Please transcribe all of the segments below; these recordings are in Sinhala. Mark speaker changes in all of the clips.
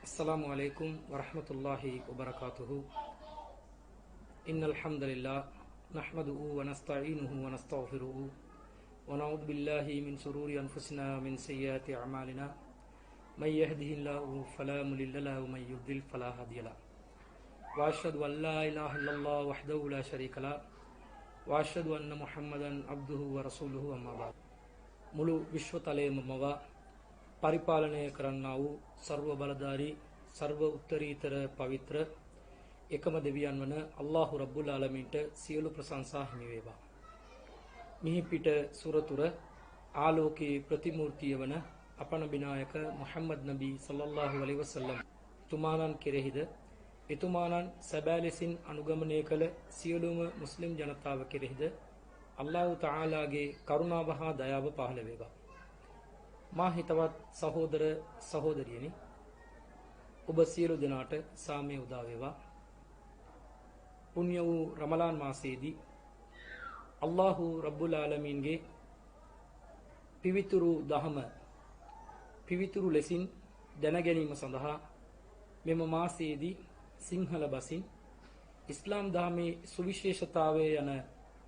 Speaker 1: अस्सलामु अलैकुम वरहमतुल्लाहि वबरकातुहु। इन्नल हम्दुलिल्लाह नहमदुहु व नस्तईनुहु व नस्तगफिरुहु व नऊज़ु बिल्लाहि मिन शुरूरि अनफुसिना व मिन सय्यिआति अअमालिना मय यहदिहिल्लाहु फला मुदिल्ल लहु व मय युद्लिल फला हादिय लहु व अशहदु अन ला इलाहा इल्लल्लाह वहदहु ला शरीका लहु व अशहदु अन्न मुहम्मदन अब्दुहु व रसूलुहु अम्मा बाद। මුළු විශ්වතලයේම මවා පරිපාලනය කරන්නා වූ सर्व බලධාරී सर्व උත්තරීතර පවිත්‍ර එකම දෙවියන් වන අල්ලාහ් රබ්බුල් ආලමීන්ට සියලු ප්‍රශංසා හිමි වේවා. මිහි පිට සුරතුර ආලෝකී ප්‍රතිමූර්තිය වන අපන බිනායක මුහම්මද් නබී සල්ලල්ලාහු අලයිහි වසල්ලම් තුමාණන් කෙරෙහිද එතුමාණන් සැබෑ ලෙසින් අනුගමනය කළ සියලුම මුස්ලිම් ජනතාව කෙරෙහිද අල්ලාහ් තාලාගේ කරුණාව හා දයාව පහළ වේවා. මා හිතවත් සහෝදර සහෝදරියනි, ඔබ සියලු දෙනාට සාමය උදා වේවා. පුණ්‍ය වූ රමලාන් මාසයේදී අල්ලාහ් රබ්බුල් ආලමීන්ගේ පිවිතුරු දහම පිවිතුරු ලෙසින් දැන ගැනීම සඳහා මෙම මාසයේදී සිංහල බසින් ඉස්ලාම් දහමේ සුවිශේෂතාවය යන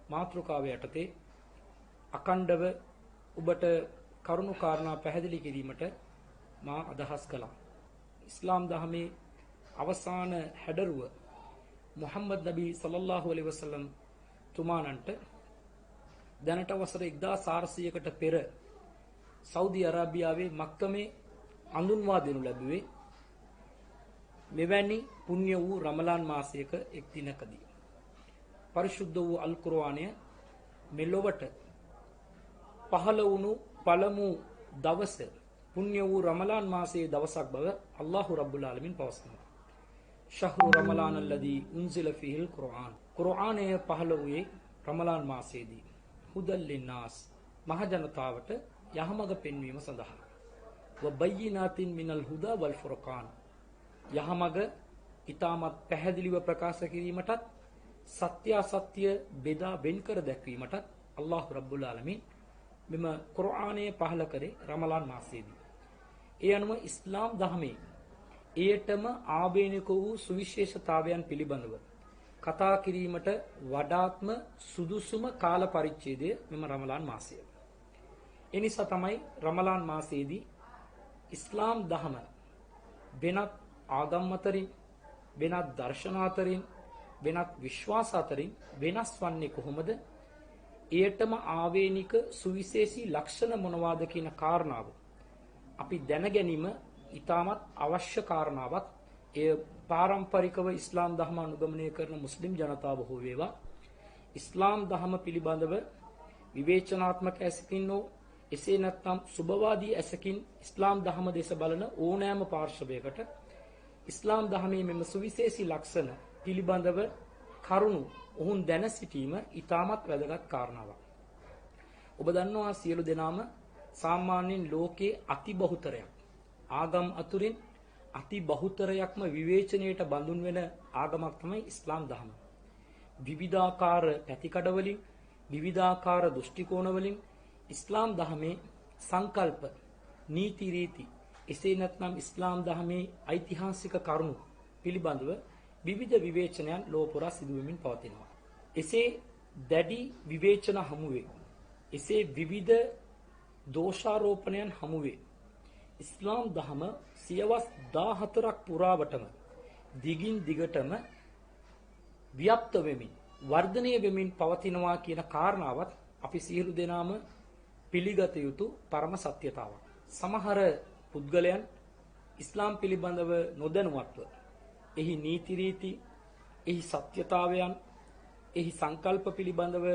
Speaker 1: මාතෘකාව යටතේ අකණ්ඩව ඔබට කරුණු කාරණා පැහැදිලි කිරීමට මා අදහස් කළා. ඉස්ලාම් දහමේ අවසාන හැඩරුව මුහම්මද් නබී සල්ලල්ලාහු අලයිහි වසල්ලම් තුමාණන්ට දැනට වසර 1400කට පෙර සෞදි අරාබියාවේ මක්කමේ අඳුන්වා දෙනු ලැබුවේ මෙවැනි පුණ්‍ය වූ රමලාන් මාසයක එක් දිනකදී. परिशुद्ध වූ අල් කුර්ආනය මෙලොවට පහළ වුණු පළමු දවස පුණ්‍ය වූ රමලාන් මාසයේ දවසක් බව අල්ලාහ් රබ්බුල් ආලමීන් පවසනවා. ශහ්රු රමලාන අල්ලදී උන්සිල ෆීහිල් කුර්ආන්. කුර්ආනය පහළ වූයේ රමලාන් මාසයේදී. හුදල් ලින්නාස්, මහ ජනතාවට යහමඟ පෙන්වීම සඳහා. ව බයිනාතින් මිනල් හුදා වල් ෆුර්කාන්. යහමඟ ඊටමත් පැහැදිලිව ප්‍රකාශ කිරීමටත් සත්‍ය අසත්‍ය බෙදා වෙන් කර දැක්වීමටත් අල්ලාහ් රබ්බුල් ආලමීන් මෙම කුර්ආනය පහළ කරේ රමලාන් මාසයේදී. ඒ අනුව ඉස්ලාම් දහමේ එයටම ආවේනික වූ සුවිශේෂතාවයන් පිළිබඳව කතා කිරීමට වඩාත්ම සුදුසුම කාල පරිච්ඡේදය මෙම රමලාන් මාසය. ඒ නිසා තමයි රමලාන් මාසයේදී ඉස්ලාම් දහම වෙනත් ආගම් අතරින්, වෙනත් දර්ශන අතරින්, වෙනත් විශ්වාස අතරින් වෙනස් වන්නේ කොහොමද? එයටම ආවේනික සුවිශේෂී ලක්ෂණ මොනවාද කියන කාරණාව අපි දැන ගැනීම ඉතාමත් අවශ්‍ය කාරණාවක්. එය පාරම්පරිකව ඉස්ලාම් දහම අනුගමනය කරන මුස්ලිම් ජනතාව හෝ වේවා, ඉස්ලාම් දහම පිළිබඳව විවේචනාත්මක ඇසකින් හෝ එසේ නැත්නම් සුබවාදී ඇසකින් ඉස්ලාම් දහම දෙස බලන ඕනෑම පාර්ශවයකට ඉස්ලාම් දහමේ මෙම සුවිශේෂී ලක්ෂණ පිළිබඳව කරුණු ඔවුන් දැන සිටීම ඉතාමත් වැදගත් කාරණාවක්. ඔබ දන්නවා සියලු දෙනාම සාමාන්‍යයෙන් ලෝකයේ අති බහුතරයක් ආගම් අතුරින් අති බහුතරයක්ම විවේචනයට බඳුන් වෙන ආගමක් තමයි ඉස්ලාම් දහම. විවිධාකාර පැතිකඩවලින්, විවිධාකාර දෘෂ්ටි කෝණවලින් ඉස්ලාම් දහමේ සංකල්ප, නීති රීති, එසේ නැත්නම් ඉස්ලාම් දහමේ ඓතිහාසික කරුණු පිළිබඳව විවිධ විවේචනයන් ලෝක පුරා සිදු වෙමින් පවතිනවා. එසේ දැඩි විවේචන හමුවේ, එසේ විවිධ දෝෂාරෝපණයන් හමුවේ ඉස්ලාම් දහම සියවස් 14ක් පුරාවටම දිගින් දිගටම ව්‍යාප්ත වෙමින්, වර්ධනය වෙමින් පවතිනවා කියන කාරණාවත් අපි සියලු දෙනාම පිළිගත යුතු පරම සත්‍යතාවක්. සමහර පුද්ගලයන් ඉස්ලාම් පිළිබඳව නොදැනුවත්ව එහි නීති රීති, එහි සත්‍යතාවයන්, එහි සංකල්ප පිළිබඳව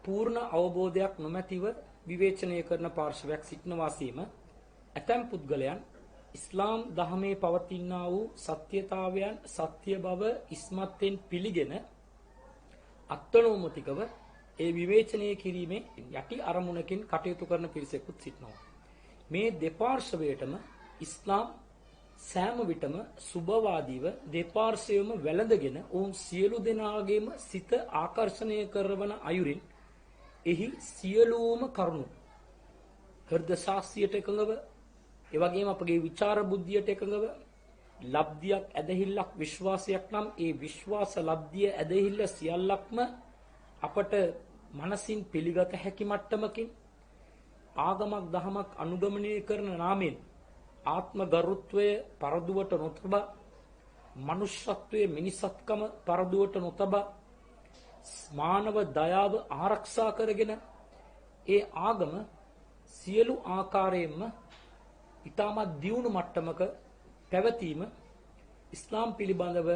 Speaker 1: පූර්ණ අවබෝධයක් නොමැතිව විවේචනය කරන පාර්ශවයක් සිටින වාසීම ඇතැම් පුද්ගලයන් ඉස්ලාම් දහමේ පවතිනා වූ සත්‍යතාවයන් සත්‍ය බව ඉස්මත්ෙන් පිළිගෙන අත්නෝමතිකව ඒ විවේචනය කිරීමේ යටි අරමුණකින් කටයුතු කරන පිරිසකුත් සිටිනවා. මේ දෙපාර්ශවයටම ඉස්ලාම් සෑම විටම සුබවාදීව දෙපාර්ශ්වයම වැළඳගෙන ඔවුන් සියලු දෙනාගේම සිත ආකර්ෂණය කරවන අයුරින් එහි සියලුම කරුණු හෘද ශාස්ත්‍රයට එකඟව, ඒ වගේම අපගේ විචාර බුද්ධියට එකඟව, ලබ්ධියක් ඇදහිල්ලක් විශ්වාසයක් නම් ඒ විශ්වාස ලබ්ධිය ඇදහිල්ල සියල්ලක්ම අපට මනසින් පිළිගත හැකි මට්ටමකින් ආගමක් දහමක් අනුගමනය කරන නාමයෙන් ආත්ම ගරුත්වය පරදුවට නොතබා මනුෂ්‍යත්වයේ මිනිසත්කම පරදුවට නොතබා මානව දයාව ආරක්ෂා කරගෙන ඒ ආගම සියලු ආකාරයෙන්ම ඊටමත් දියුණු මට්ටමක පැවතීම ඉස්ලාම් පිළිබඳව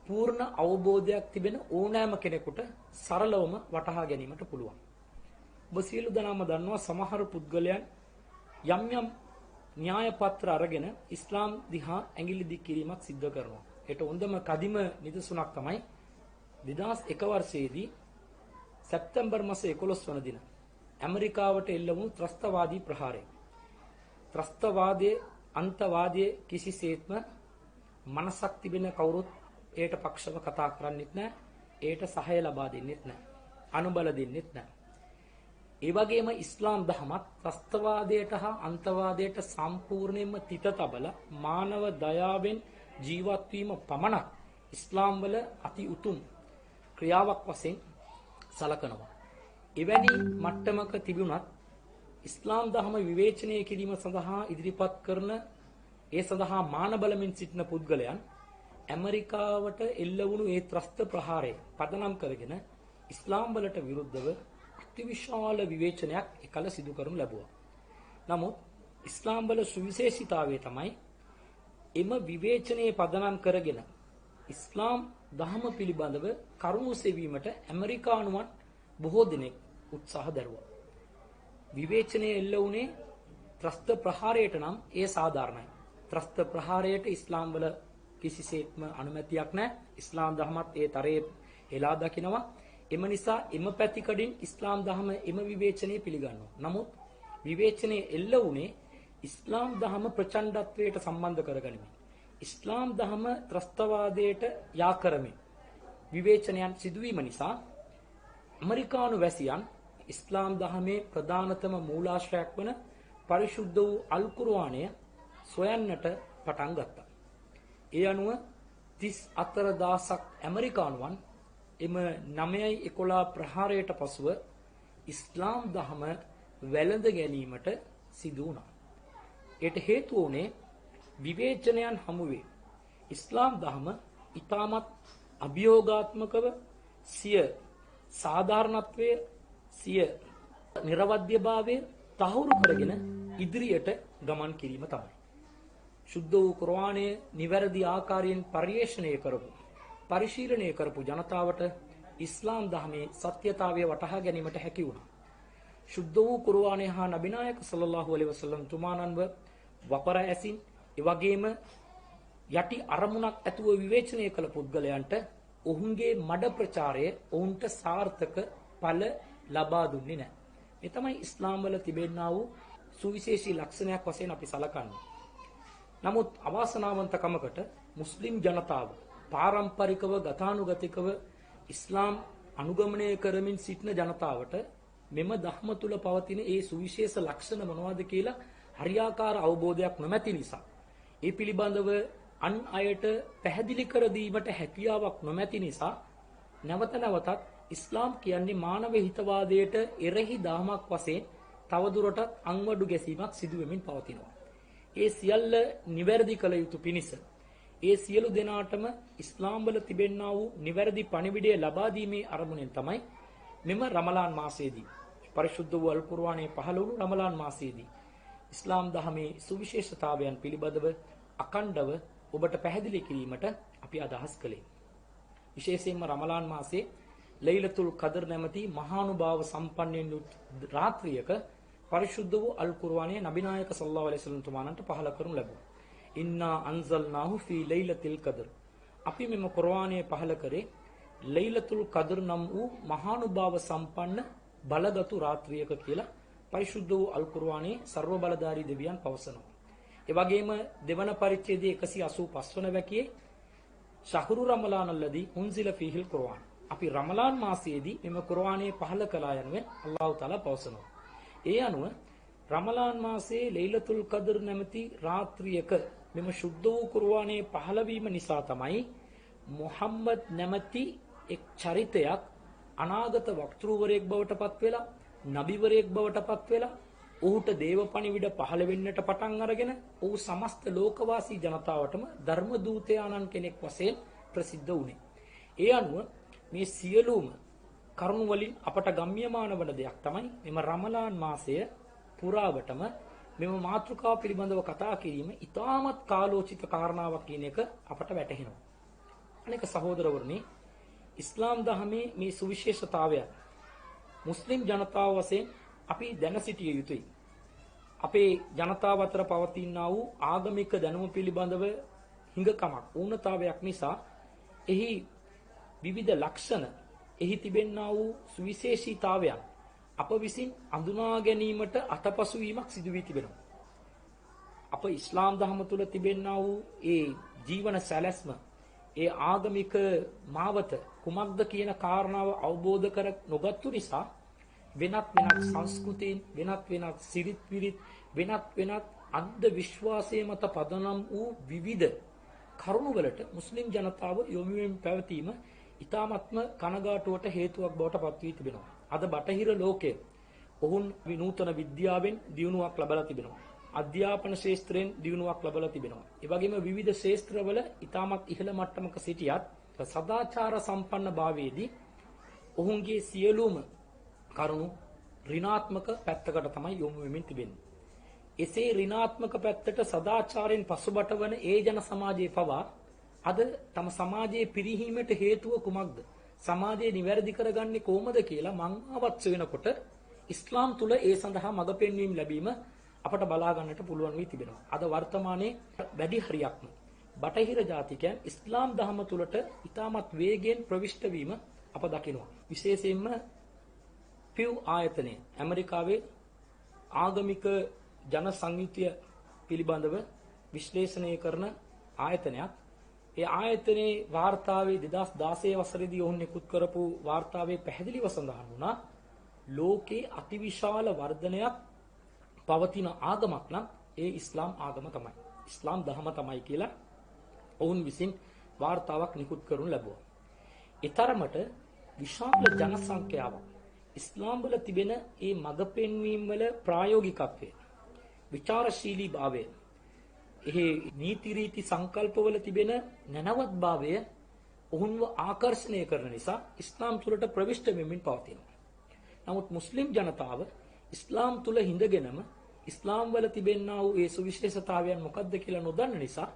Speaker 1: පූර්ණ අවබෝධයක් තිබෙන ඕනෑම කෙනෙකුට සරලවම වටහා ගැනීමට පුළුවන්. ඔබ සියලු දෙනාම දන්නවා සමහර පුද්ගලයන් යම් යම් න්‍යාය පත්‍ර අරගෙන ඉස්ලාම් දිහා ඇඟිලි දික් කිරීමක් සිද්ධ කරනවා. ඒට හොඳම කදිම නිදසුනක් තමයි 2001 වර්ෂයේදී සැප්තැම්බර් මාස 11 වන දින ඇමරිකාවට එල්ල වුණු ත්‍රස්තවාදී ප්‍රහාරය. ත්‍රස්තවාදයේ අන්තවාදයේ කිසිසේත්ම මනසක් තිබෙන කවුරුත් ඒට පක්ෂව කතා කරන්නෙත් නැහැ. ඒට සහාය ලබා දෙන්නෙත් නැහැ. අනුබල දෙන්නෙත් නැහැ. ඒ වගේම ඉස්ලාම් දහමත් ත්‍රස්තවාදයට හා අන්තවාදයට සම්පූර්ණයෙන්ම තිත තබලා මානව දයාවෙන් ජීවත් වීම පමණක් ඉස්ලාම් වල අති උතුම් ක්‍රියාවක් වශයෙන් සලකනවා. එවැනි මට්ටමක තිබුණත් ඉස්ලාම් දහම විවේචනය කිරීම සඳහා ඉදිරිපත් කරන ඒ සඳහා මාන බලමින් සිටින පුද්ගලයන් ඇමරිකාවට එල්ල වුණු ඒ ත්‍රස්ත ප්‍රහාරය පදනම් කරගෙන ඉස්ලාම් වලට විරුද්ධව අතිවිශාල විවේචනයක් එකල සිදු කරනු ලැබුවා. නමුත් ඉස්ලාම් වල සුවිශේෂීතාවය තමයි එම විවේචනයේ පදනම් කරගෙන ඉස්ලාම් දහම පිළිබඳව කරුණු සෙවීමට ඇමරිකානුවන් බොහෝ දෙනෙක් උත්සාහ දරුවා. විවේචනයේ එල්ල වුණේ ත්‍රස්ත ප්‍රහාරයට නම් ඒ සාධාරණයි. ත්‍රස්ත ප්‍රහාරයට ඉස්ලාම් වල කිසිසේත්ම අනුමැතියක් නැහැ. ඉස්ලාම් දහමත් ඒ තරයේ එලා දකිනවා. එම නිසා එම පැතිකඩින් ඉස්ලාම් දහම එම විවේචනය පිළිගන්නවා. නමුත් විවේචනයේ එල්ල වුණේ ඉස්ලාම් දහම ප්‍රචණ්ඩත්වයට සම්බන්ධ කරගනිමින් ඉස්ලාම් දහම ත්‍රස්තවාදයට යා කරමින් විවේචනයන් සිදුවීම නිසා ඇමරිකානු වැසියන් ඉස්ලාම් දහමේ ප්‍රධානතම මූලාශ්‍රයක් වන පරිශුද්ධ වූ අල් කුර්ආනය සොයන්නට පටන් ගත්තා. ඒ අනුව 34000ක් ඇමරිකානුවන් එම 9/11 ප්‍රහාරයට පසුව ඉස්ලාම් දහම වැළඳ ගැනීමට සිදු වුණා. ඒට හේතුව උනේ විවේචනයන් හමුවේ ඉස්ලාම් දහම ඊටමත් අභියෝගාත්මකව සිය සාධාරණත්වය සිය නිර්වද්‍යභාවය තහවුරු කරගෙන ඉදිරියට ගමන් කිරීම තමයි. සුද්ධ වූ කුර්ආනය නිවැරදි ආකාරයෙන් පරිශ්‍රණය කරපු පරිශීලනය කරපු ජනතාවට ඉස්ලාම් දහමේ සත්‍යතාවය වටහා ගැනීමට හැකි වුණා. සුද්ධ වූ කුර්ආනය හා නබිනායක සල්ලල්ලාහු අලයිහි වසල්ලම් තුමාණන්ව වපර ඇසින් එවැගේම යටි අරමුණක් ඇතුව විවේචනය කළ පුද්ගලයන්ට ඔවුන්ගේ මඩ ප්‍රචාරය ඔවුන්ට සාර්ථක ඵල ලබා දුන්නේ නැහැ. මේ තමයි ඉස්ලාම් වල තිබෙනා වූ සුවිශේෂී ලක්ෂණයක් වශයෙන් අපි සලකන්නේ. නමුත් අවාසනාවන්තකමකට මුස්ලිම් ජනතාව පාරම්පරිකව ගතානුගතිකව ඉස්ලාම් අනුගමනය කරමින් සිටින ජනතාවට මෙම ධර්ම තුල පවතින ඒ සුවිශේෂ ලක්ෂණ මොනවද කියලා හරියාකාර අවබෝධයක් නොමැති නිසා ඒ පිළිබඳව අන් අයට පැහැදිලි කර දීමට හැකියාවක් නොමැති නිසා නැවත නැවතත් ඉස්ලාම් කියන්නේ මානව හිතවාදයට එරෙහි දහමක් වශයෙන් තවදුරටත් අංවඩු ගැසීමක් සිදු වෙමින් පවතිනවා. ඒ සියල්ල නිවැරදි කළ යුතු පිණිස ඒ සියලු දෙනාටම ඉස්ලාම් වල තිබෙනා වූ නිවැරදි පණිවිඩය ලබා දීමේ අරමුණෙන් තමයි මෙම රමලාන් මාසයේදී පරිශුද්ධ වූ අල් කුර්ආනයේ පහළ වුණු රමලාන් මාසයේදී ඉස්ලාම් දහමේ සුවිශේෂතාවයන් පිළිබඳව අකණ්ඩව ඔබට පැහැදිලි කිරීමට අපි අදහස් කළේ. විශේෂයෙන්ම රමලාන් මාසයේ ලෛලතුල් කදර් නැමැති මහානුභාව සම්පන්නයෙන් යුත් රාත්‍රියක පරිශුද්ධ වූ අල් කුර්ආනයේ නබිනායක සල්ලල්ලාහු අලයිහි වසල්ලම් තුමාණන්ට පහළ කරනු ලැබුවා. ඉන්නා අන්සල්නාහු ෆී ලෛලතිල් කදර්. අපි මෙම කුර්ආනය පහළ කරේ ලෛලතුල් කදර් නම් වූ මහානුභාව සම්පන්න බලගතු රාත්‍රියක කියලා පරිශුද්ධ වූ අල් කුර්ආනයේ ਸਰව බලධාරී දෙවියන් පවසනවා. ඒ වගේම දෙවන පරිච්ඡේදයේ 185 වන වැකියේ ශහරු රමලාන් අල්ලදී උන්සිල ෆීහිල් කුර්ආන්. අපි රමලාන් මාසයේදී මෙම කුර්ආනය පහළ කළා යනුවෙන් අල්ලාහ් තාලා පවසනවා. ඒ අනුව රමලාන් මාසයේ ලෛලතුල් කදර් නැමැති රාත්‍රියක මෙම ශුද්ධ වූ කුර්ආනයේ පහළ වීම නිසා තමයි මුහම්මද් නැමැති එක් චරිතයක් අනාගත වක්තෘවරයෙක් බවට පත් වෙලා, නබිවරයෙක් බවට පත් වෙලා, ඔහුට දේව පණිවිඩ පහළ වෙන්නට පටන් අරගෙන ඔහු සමස්ත ලෝකවාසී ජනතාවටම ධර්ම දූතයාණන් කෙනෙක් වශයෙන් ප්‍රසිද්ධ වුණේ. ඒ අනුව මේ සියලුම කරුණු වලින් අපට ගම්‍යමාන වන දෙයක් තමයි මෙම රමලාන් මාසය පුරාවටම මෙම මාතෘකාව පිළිබඳව කතා කිරීම ඉතාමත් කාලෝචිත කාරණාවක් කියන එක අපට වැටහෙනවා. අනෙක සහෝදරවරුනි, ඉස්ලාම් දහමේ මේ සුවිශේෂතාවය මුස්ලිම් ජනතාව වශයෙන් අපි දැන සිටිය යුතුයි. අපේ ජනතාව අතර පවතිනා වූ ආගමික දැනුම පිළිබඳව හිඟකමක්, ඌනතාවයක් නිසා එහි විවිධ ලක්ෂණ, එහි තිබෙනා වූ සුවිශේෂීතාවයන් අප විසින් අඳුනා ගැනීමට අතපසු වීමක් සිදු වී තිබෙනවා. අප ඉස්ලාම් දහම තුළ තිබෙනා වූ ඒ ජීවන සැලැස්ම, ඒ ආගමික මාවත කුමක්ද කියන කාරණාව අවබෝධ කර නොගත්තු නිසා වෙනත් සංස්කෘතීන්, වෙනත් සිරිත් විරිත්, වෙනත් අන්ධ විශ්වාසයේ මත පදනම් වූ විවිධ කරුණුවලට මුස්ලිම් ජනතාව යොමු වෙමින් පැවතීම ඉතාමත්ම කනගාටුවට හේතුවක් බවට පත් වී තිබෙනවා. අද බටහිර ලෝකයේ ඔවුන් විනූතන විද්‍යාවෙන් දියුණුවක් ලබලා තිබෙනවා. අධ්‍යාපන ශාස්ත්‍රයෙන් දියුණුවක් ලබලා තිබෙනවා. ඒ වගේම විවිධ ශාස්ත්‍රවල ඉතාමත් ඉහළ මට්ටමක සිටියත් සදාචාර සම්පන්න භාවයේදී ඔවුන්ගේ සියලුම කරුණු ඍණාත්මක පැත්තකට තමයි යොමු වෙමින් තිබෙන්නේ. එසේ ඍණාත්මක පැත්තට සදාචාරයෙන් පසුබට වන ඒ ජන සමාජයේ පවා අද තම සමාජයේ පිරිහීමට හේතුව කුමක්ද? සමාජය නිවැරදි කරගන්නේ කොහොමද කියලා මං අවශ්‍ය වෙනකොට ඉස්ලාම් තුල ඒ සඳහා මඟ පෙන්වීම ලැබීම අපට බලා ගන්නට පුළුවන් වී තිබෙනවා. අද වර්තමානයේ වැඩි හරියක්ම බටහිර ජාතිකයන් ඉස්ලාම් දහම තුලට ඉතාමත් වේගයෙන් ප්‍රවිෂ්ඨ වීම අප දකිනවා. විශේෂයෙන්ම පිව් ආයතනය, ඇමරිකාවේ ආගමික ජන සංයුතිය පිළිබඳව විශ්ලේෂණය කරන ආයතනයක්. ඒ ආයතනයේ වාර්තාවේ 2016 වසරේදී ඔවුන් නිකුත් කරපු වාර්තාවේ පැහැදිලිව සඳහන් වුණා ලෝකේ අතිවිශාල වර්ධනයක් පවතින ආගමක් නම් ඒ ඉස්ලාම් ආගම තමයි. ඉස්ලාම් දහම තමයි කියලා ඔවුන් විසින් වාර්තාවක් නිකුත් කරනු ලැබුවා. ඊතරමට විශාල ජනසංඛ්‍යාවක් ඉස්ලාම් වල තිබෙන ඒ මඟ පෙන්වීම වල ප්‍රායෝගිකත්වය, විචාරශීලී භාවය, එහි නීති රීති සංකල්පවල තිබෙන නැනවත් භාවය ඔවුන්ව ආකර්ෂණය කරන නිසා ඉස්ලාම් තුළට ප්‍රවිෂ්ඨ වෙමින් පවතිනවා. නමුත් මුස්ලිම් ජනතාව ඉස්ලාම් තුළ හිඳගෙනම ඉස්ලාම් වල තිබෙනා වූ ඒ සුවිශේෂතාවයන් මොකක්ද කියලා නොදන්න නිසා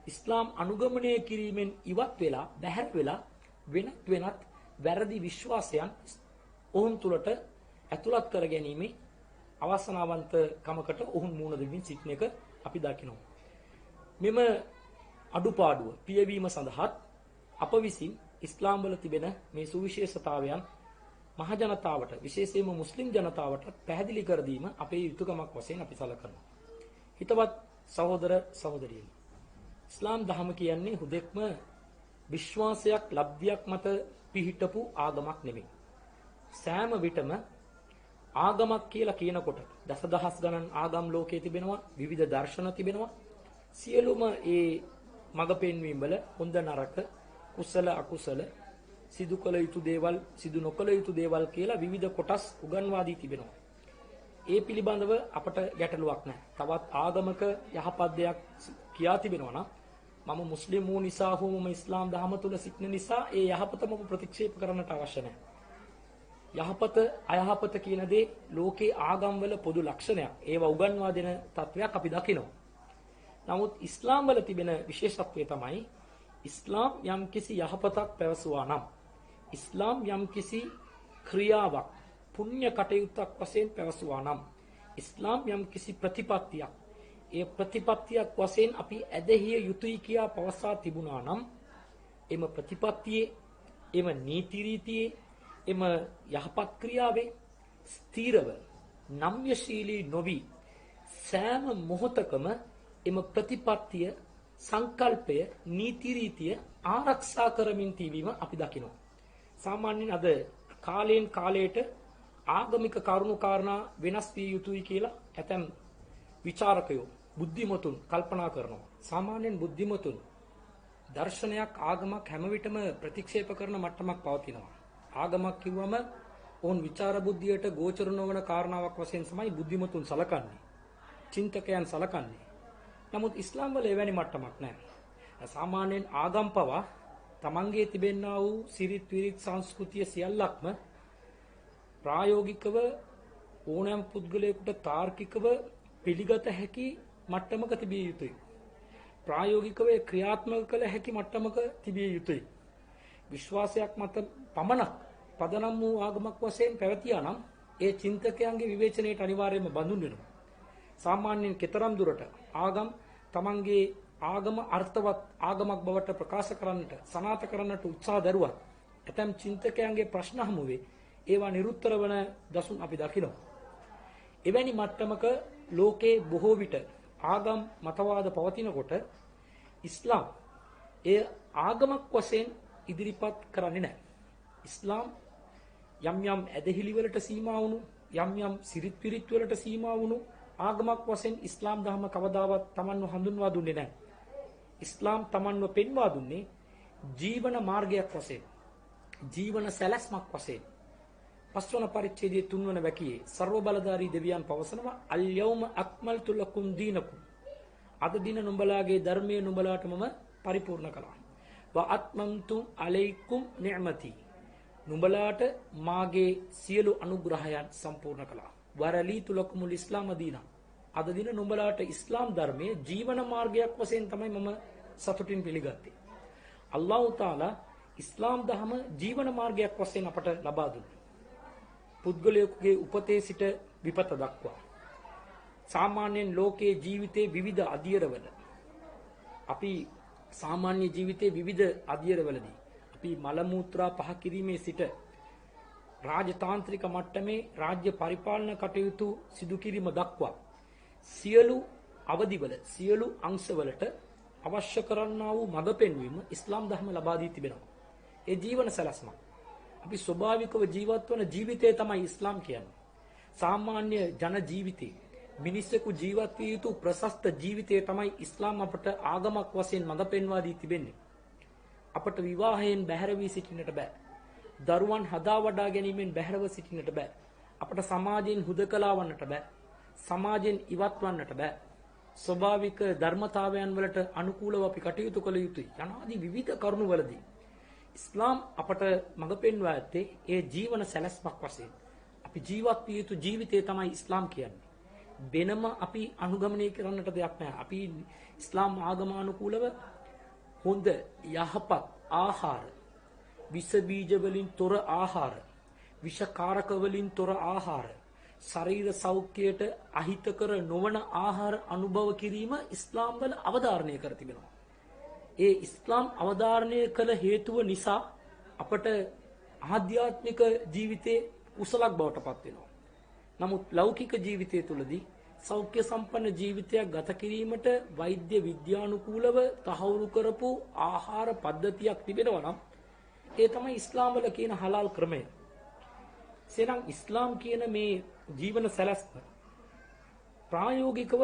Speaker 1: ඉස්ලාම් අනුගමනය කිරීමෙන් ඉවත් වෙලා, බැහැර වෙලා වෙනත් වැරදි විශ්වාසයන් ඔවුන් තුළට ඇතුළත් කර ගැනීමේ අවසනාවන්ත කමකට ඔවුන් මුහුණ දෙමින් සිටින එක අපි දකිනවා. මෙම අඩුපාඩුව පියවීම සඳහා අප විසින් ඉස්ලාම් වල තිබෙන මේ සුවිශේෂතාවයන් මහ ජනතාවට, විශේෂයෙන්ම මුස්ලිම් ජනතාවට පැහැදිලි කර දීම අපේ යුතුයකමක් වශයෙන් අපි සැලකනවා. හිතවත් සහෝදර සහෝදරියනි, ඉස්ලාම් දහම කියන්නේ හුදෙක්ම විශ්වාසයක්, ලබ්ධියක් මත පිහිටපු ආගමක් නෙමෙයි. සෑම විටම ආගමක් කියලා කියනකොට දසදහස් ගණන් ආගම් ලෝකයේ තිබෙනවා, විවිධ දර්ශන තිබෙනවා. සියලුම ඒ මඟ පෙන්වීම වල හොඳ නරක, කුසල අකුසල, සිදු කළ යුතු දේවල්, සිදු නොකළ යුතු දේවල් කියලා විවිධ කොටස් උගන්වා දී තිබෙනවා. ඒ පිළිබඳව අපට ගැටලුවක් නැහැ. තවත් ආගමක යහපත් දෙයක් කියා තිබෙනවා නම් මම මුස්ලිම් වූ නිසා හෝ මම ඉස්ලාම් දහම තුල සිටින නිසා ඒ යහපත මම ප්‍රතික්ෂේප කරන්නට අවශ්‍ය නැහැ. යහපත අයහපත කියන දේ ලෝකේ ආගම් වල පොදු ලක්ෂණයක්. ඒවා උගන්වා දෙන තත්වයක් අපි දකිනවා. නමුත් ඉස්ලාම් වල තිබෙන විශේෂත්වය තමයි ඉස්ලාම් යම්කිසි යහපතක් පැවසුවා නම්, ඉස්ලාම් යම්කිසි ක්‍රියාවක්, පුණ්‍ය කටයුත්තක් වශයෙන් පැවසුවා නම්, ඉස්ලාම් යම්කිසි ප්‍රතිපත්තියක්, ඒ ප්‍රතිපත්තියක් වශයෙන් අපි ඇදහිය යුතුයි කියා පවසා තිබුණා නම්, එම ප්‍රතිපත්තියේ, එම නීති රීතියේ, එම යහපත් ක්‍රියාවේ ස්ථීරව, නම්‍යශීලී නොවි සෑම මොහොතකම එම ප්‍රතිපත්තිය, සංකල්පය, නීති රීතිය ආරක්ෂා කරමින් තිබීම අපි දකිනවා. සාමාන්‍යයෙන් අද කාලයෙන් කාලයට ආගමික කරුණු කාරණා වෙනස් විය යුතුයි කියලා ඇතැම් විචාරකයෝ බුද්ධිමතුන් කල්පනා කරනවා. සාමාන්‍යයෙන් බුද්ධිමතුන් දර්ශනයක් ආගමක් හැම විටම ප්‍රතික්ෂේප කරන මට්ටමක් පවතිනවා. ආගමක් කිව්වම ඕන් විචාර බුද්ධියට ගෝචර නොවන කාරණාවක් වශයෙන් තමයි බුද්ධිමතුන් සලකන්නේ. චින්තකයන් සලකන්නේ. නමුත් ඉස්ලාම් වල එවැනි මට්ටමක් නැහැ. සාමාන්‍යයෙන් ආගම් පවා තමන්ගේ තිබෙන්නා වූ සිරිත් විරිත් සංස්කෘතිය සියල්ලක්ම ප්‍රායෝගිකව ඕනෑම පුද්ගලයෙකුට තාර්කිකව පිළිගත හැකි මට්ටමක තිබිය යුතුයි. ප්‍රායෝගිකව ක්‍රියාත්මක කළ හැකි මට්ටමක තිබිය යුතුයි. විශ්වාසයක් මත පමණක් පදනම් වූ ආගමක් වශයෙන් පැවතියා නම් ඒ චින්තකයන්ගේ විවේචනයට අනිවාර්යයෙන්ම බඳුන් වෙනවා. සාමාන්‍යයෙන් කතරම් දුරට ආගම් තමන්ගේ ආගම අර්ථවත් ආගමක් බවට ප්‍රකාශ කරන්නට සනාථ කරන්නට උත්සාහ දරුවත් ඇතම් චින්තකයන්ගේ ප්‍රශ්න හමු වේ ඒවා නිරුත්තර වන දසුන් අපි දකිනවා. එවැනි මට්ටමක ලෝකේ බොහෝ විට ආගම් මතවාද පවතිනකොට ඉස්ලාම් එය ආගමක් වශයෙන් ඉදිරිපත් කරන්නේ නැහැ. ඉස්ලාම් යම් යම් ඇදහිලි වලට සීමා වුණු යම් යම් සිරිත් පිරිත් වලට සීමා වුණු ආගමක් වශයෙන් ඉස්ලාම් ධර්ම කවදාවත් Tamanව හඳුන්වා දුන්නේ නැහැ. ඉස්ලාම් Tamanව පෙන්වා දුන්නේ ජීවන මාර්ගයක් වශයෙන්, ජීවන සැලැස්මක් වශයෙන්. පස්වන පරිච්ඡේදයේ 3 වන වැකියේ ਸਰව බලධාරී දෙවියන් පවසනවා අල් යෞම අක්මල්තු ලකුම් දීනකුම්. අද දින නුඹලාගේ ධර්මයේ නුඹලාට මම පරිපූර්ණ කළා. වා අත්මම්තු අලයිකුම් නිඅමති. නුඹලාට මාගේ සියලු අනුග්‍රහයන් සම්පූර්ණ කළා. වරලීතු ලකුමුල් ඉස්ලාම දීනා. අද දින නුඹලාට ඉස්ලාම් ධර්මයේ ජීවන මාර්ගයක් වශයෙන් තමයි මම සතුටින් පිළිගත්තේ. අල්ලාහ් තාලා ඉස්ලාම් ධර්ම ජීවන මාර්ගයක් වශයෙන් අපට ලබා දුන්නා. පුද්ගලයෙකුගේ උපතේ සිට විපත දක්වා සාමාන්‍යයෙන් ලෝකයේ ජීවිතයේ විවිධ අධියරවල අපි සාමාන්‍ය ජීවිතයේ විවිධ අධියරවලදී අපි මල මූත්‍රා පහ කිරීමේ සිට රාජතාන්ත්‍රික මට්ටමේ රාජ්‍ය පරිපාලන කටයුතු සිදු කිරීම දක්වා සියලු අවධිවල සියලු අංශවලට අවශ්‍ය කරන්නා වූ මඟ පෙන්වීම ඉස්ලාම් ධර්ම ලබා දී තිබෙනවා. ඒ ජීවන සැලැස්ම අපි ස්වභාවිකව ජීවත් වන ජීවිතය තමයි ඉස්ලාම් කියන්නේ. සාමාන්‍ය ජන ජීවිතේ මිනිසෙකු ජීවත් විය යුතු ප්‍රශස්ත ජීවිතය තමයි ඉස්ලාම් අපට ආගමක් වශයෙන් මඟ පෙන්වා දී තිබෙන්නේ. අපට විවාහයෙන් බැහැර වී සිටින්නට බෑ. දරුවන් හදා වඩා ගැනීමෙන් බැහැරව සිටින්නට බෑ. අපට සමාජයෙන් හුදකලා වන්නට බෑ. සමාජයෙන් ඉවත් වන්නට බෑ. ස්වභාවික ධර්මතාවයන් වලට අනුකූලව අපි කටයුතු කළ යුතුයි. යනාදී විවිධ කරුණු වලදී ඉස්ලාම් අපට මඟ පෙන්වා ඇත්තේ ඒ ජීවන සැලැස්මක් වශයෙන්. අපි ජීවත් විය යුතු ජීවිතය තමයි ඉස්ලාම් කියන්නේ. වෙනම අපි අනුගමනය කරන්නට දෙයක් නැහැ. අපි ඉස්ලාම් ආගමානුකූලව හොඳ යහපත් ආහාර, විස බීජ වලින් තොර ආහාර, විෂකාරක වලින් තොර ආහාර, ශරීර සෞඛ්‍යයට අහිතකර නොවන ආහාර අනුභව කිරීම ඉස්ලාම් වල අවධාරණය කර තිබෙනවා. ඒ ඉස්ලාම් අවධාරණය කළ හේතුව නිසා අපට ආධ්‍යාත්මික ජීවිතේ කුසලක් බවට පත් වෙනවා. නමුත් ලෞකික ජීවිතය තුළදී සෞඛ්‍ය සම්පන්න ජීවිතයක් ගත කිරීමට වෛද්‍ය විද්‍යානුකූලව තහවුරු කරපු ආහාර පද්ධතියක් තිබෙනවා නම් ඒ තමයි ඉස්ලාම් වල කියන හලාල් ක්‍රමය. සෙනම් ඉස්ලාම් කියන මේ ජීවන සැලැස්ම ප්‍රායෝගිකව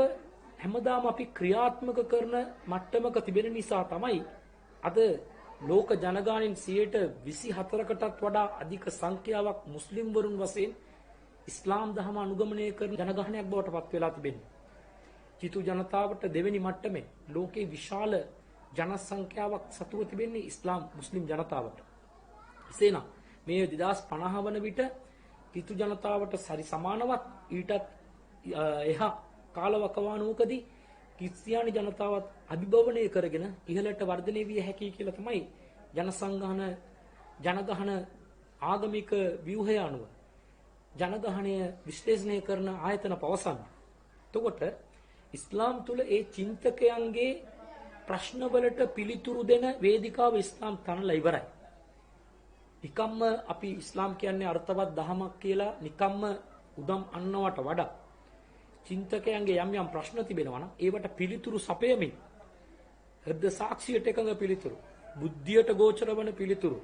Speaker 1: හැමදාම අපි ක්‍රියාත්මක කරන මට්ටමක තිබෙන නිසා තමයි අද ලෝක ජනගහනයෙන් 24%කටත් වඩා අධික සංඛ්‍යාවක් මුස්ලිම් වරුන් වශයෙන් ඉස්ලාම් ධර්ම අනුගමනය කරන ජනගහනයක් බවට පත් වෙලා තිබෙනවා. චිතු ජනතාවට දෙවෙනි මට්ටමේ ලෝකේ විශාල ජන සංඛ්‍යාවක් සතුව තිබෙන්නේ ඉස්ලාම් මුස්ලිම් ජනතාවට. එසේනම් මේ 2050 වන විට චිතු ජනතාවට සරි සමානවත් ඊටත් එහා කාලවකවානුවකදී ක්‍රිස්තියානි ජනතාවත් අභිභවනය කරගෙන ඉහළට වර්ධනය විය හැකියි කියලා තමයි ජනගහන ආගමික ව්‍යුහය අනුව ජනගහනය විශ්ලේෂණය කරන ආයතන පවසන්නේ. එතකොට ඉස්ලාම් තුල ඒ චින්තකයන්ගේ ප්‍රශ්නවලට පිළිතුරු දෙන වේදිකාව ඉස්ලාම් තනලා ඉවරයි. නිකම්ම අපි ඉස්ලාම් කියන්නේ අර්ථවත් දහමක් කියලා නිකම්ම උදම් අන්නවට වඩා චින්තකයන්ගේ යම් යම් ප්‍රශ්න තිබෙනවා නම් ඒවට පිළිතුරු සපයමින් හෘද සාක්ෂියට එකඟ පිළිතුරු, බුද්ධියට ගෝචර වන පිළිතුරු,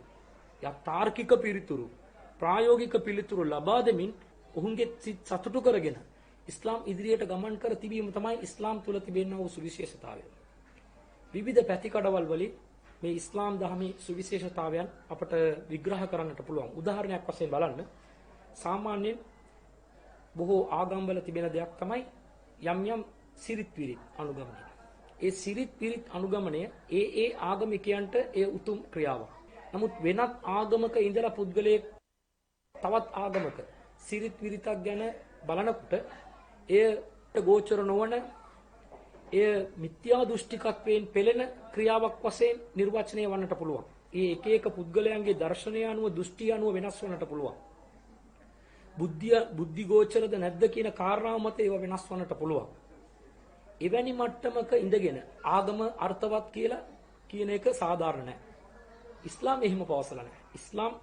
Speaker 1: තාර්කික පිළිතුරු, ප්‍රායෝගික පිළිතුරු ලබා දෙමින් ඔවුන්ගේ සිත් සතුටු කරගෙන ඉස්ලාම් ඉදිරියට ගමන් කර තිබීම තමයි ඉස්ලාම් තුල තිබෙනා වූ සුවිශේෂතාවය. විවිධ පැතිකඩවල් වලින් මේ ඉස්ලාම් ධර්මයේ සුවිශේෂතාවයන් අපට විග්‍රහ කරන්නට පුළුවන්. උදාහරණයක් වශයෙන් බලන්න. සාමාන්‍යයෙන් බොහෝ ආගම්වල තිබෙන දෙයක් තමයි යම් යම් සිරිත් විරිත් අනුගමනය. ඒ සිරිත් විරිත් අනුගමනය ඒ ආගමිකයන්ට ඒ උතුම් ක්‍රියාවක්. නමුත් වෙනත් ආගමක ඉඳලා පුද්ගලයෙක් තවත් ආගමක සිරිත් විරිතක් ගැන බලනකොට එයට ගෝචර නොවන එය මිත්‍යා දෘෂ්ටිකත්වයෙන් පෙළෙන ක්‍රියාවක් වශයෙන් නිර්වචනය වන්නට පුළුවන්. ඒ එක එක පුද්ගලයන්ගේ දර්ශනය අනුව දෘෂ්ටි අනුව වෙනස් වන්නට පුළුවන්. බුද්ධි ගෝචරද නැද්ද කියන කාරණාව මත ඒවා වෙනස් වන්නට පුළුවන්. එවැනි මට්ටමක ඉඳගෙන ආගම අර්ථවත් කියලා කියන එක සාධාරණ නැහැ. ඉස්ලාම් එහෙම පවසලා නැහැ.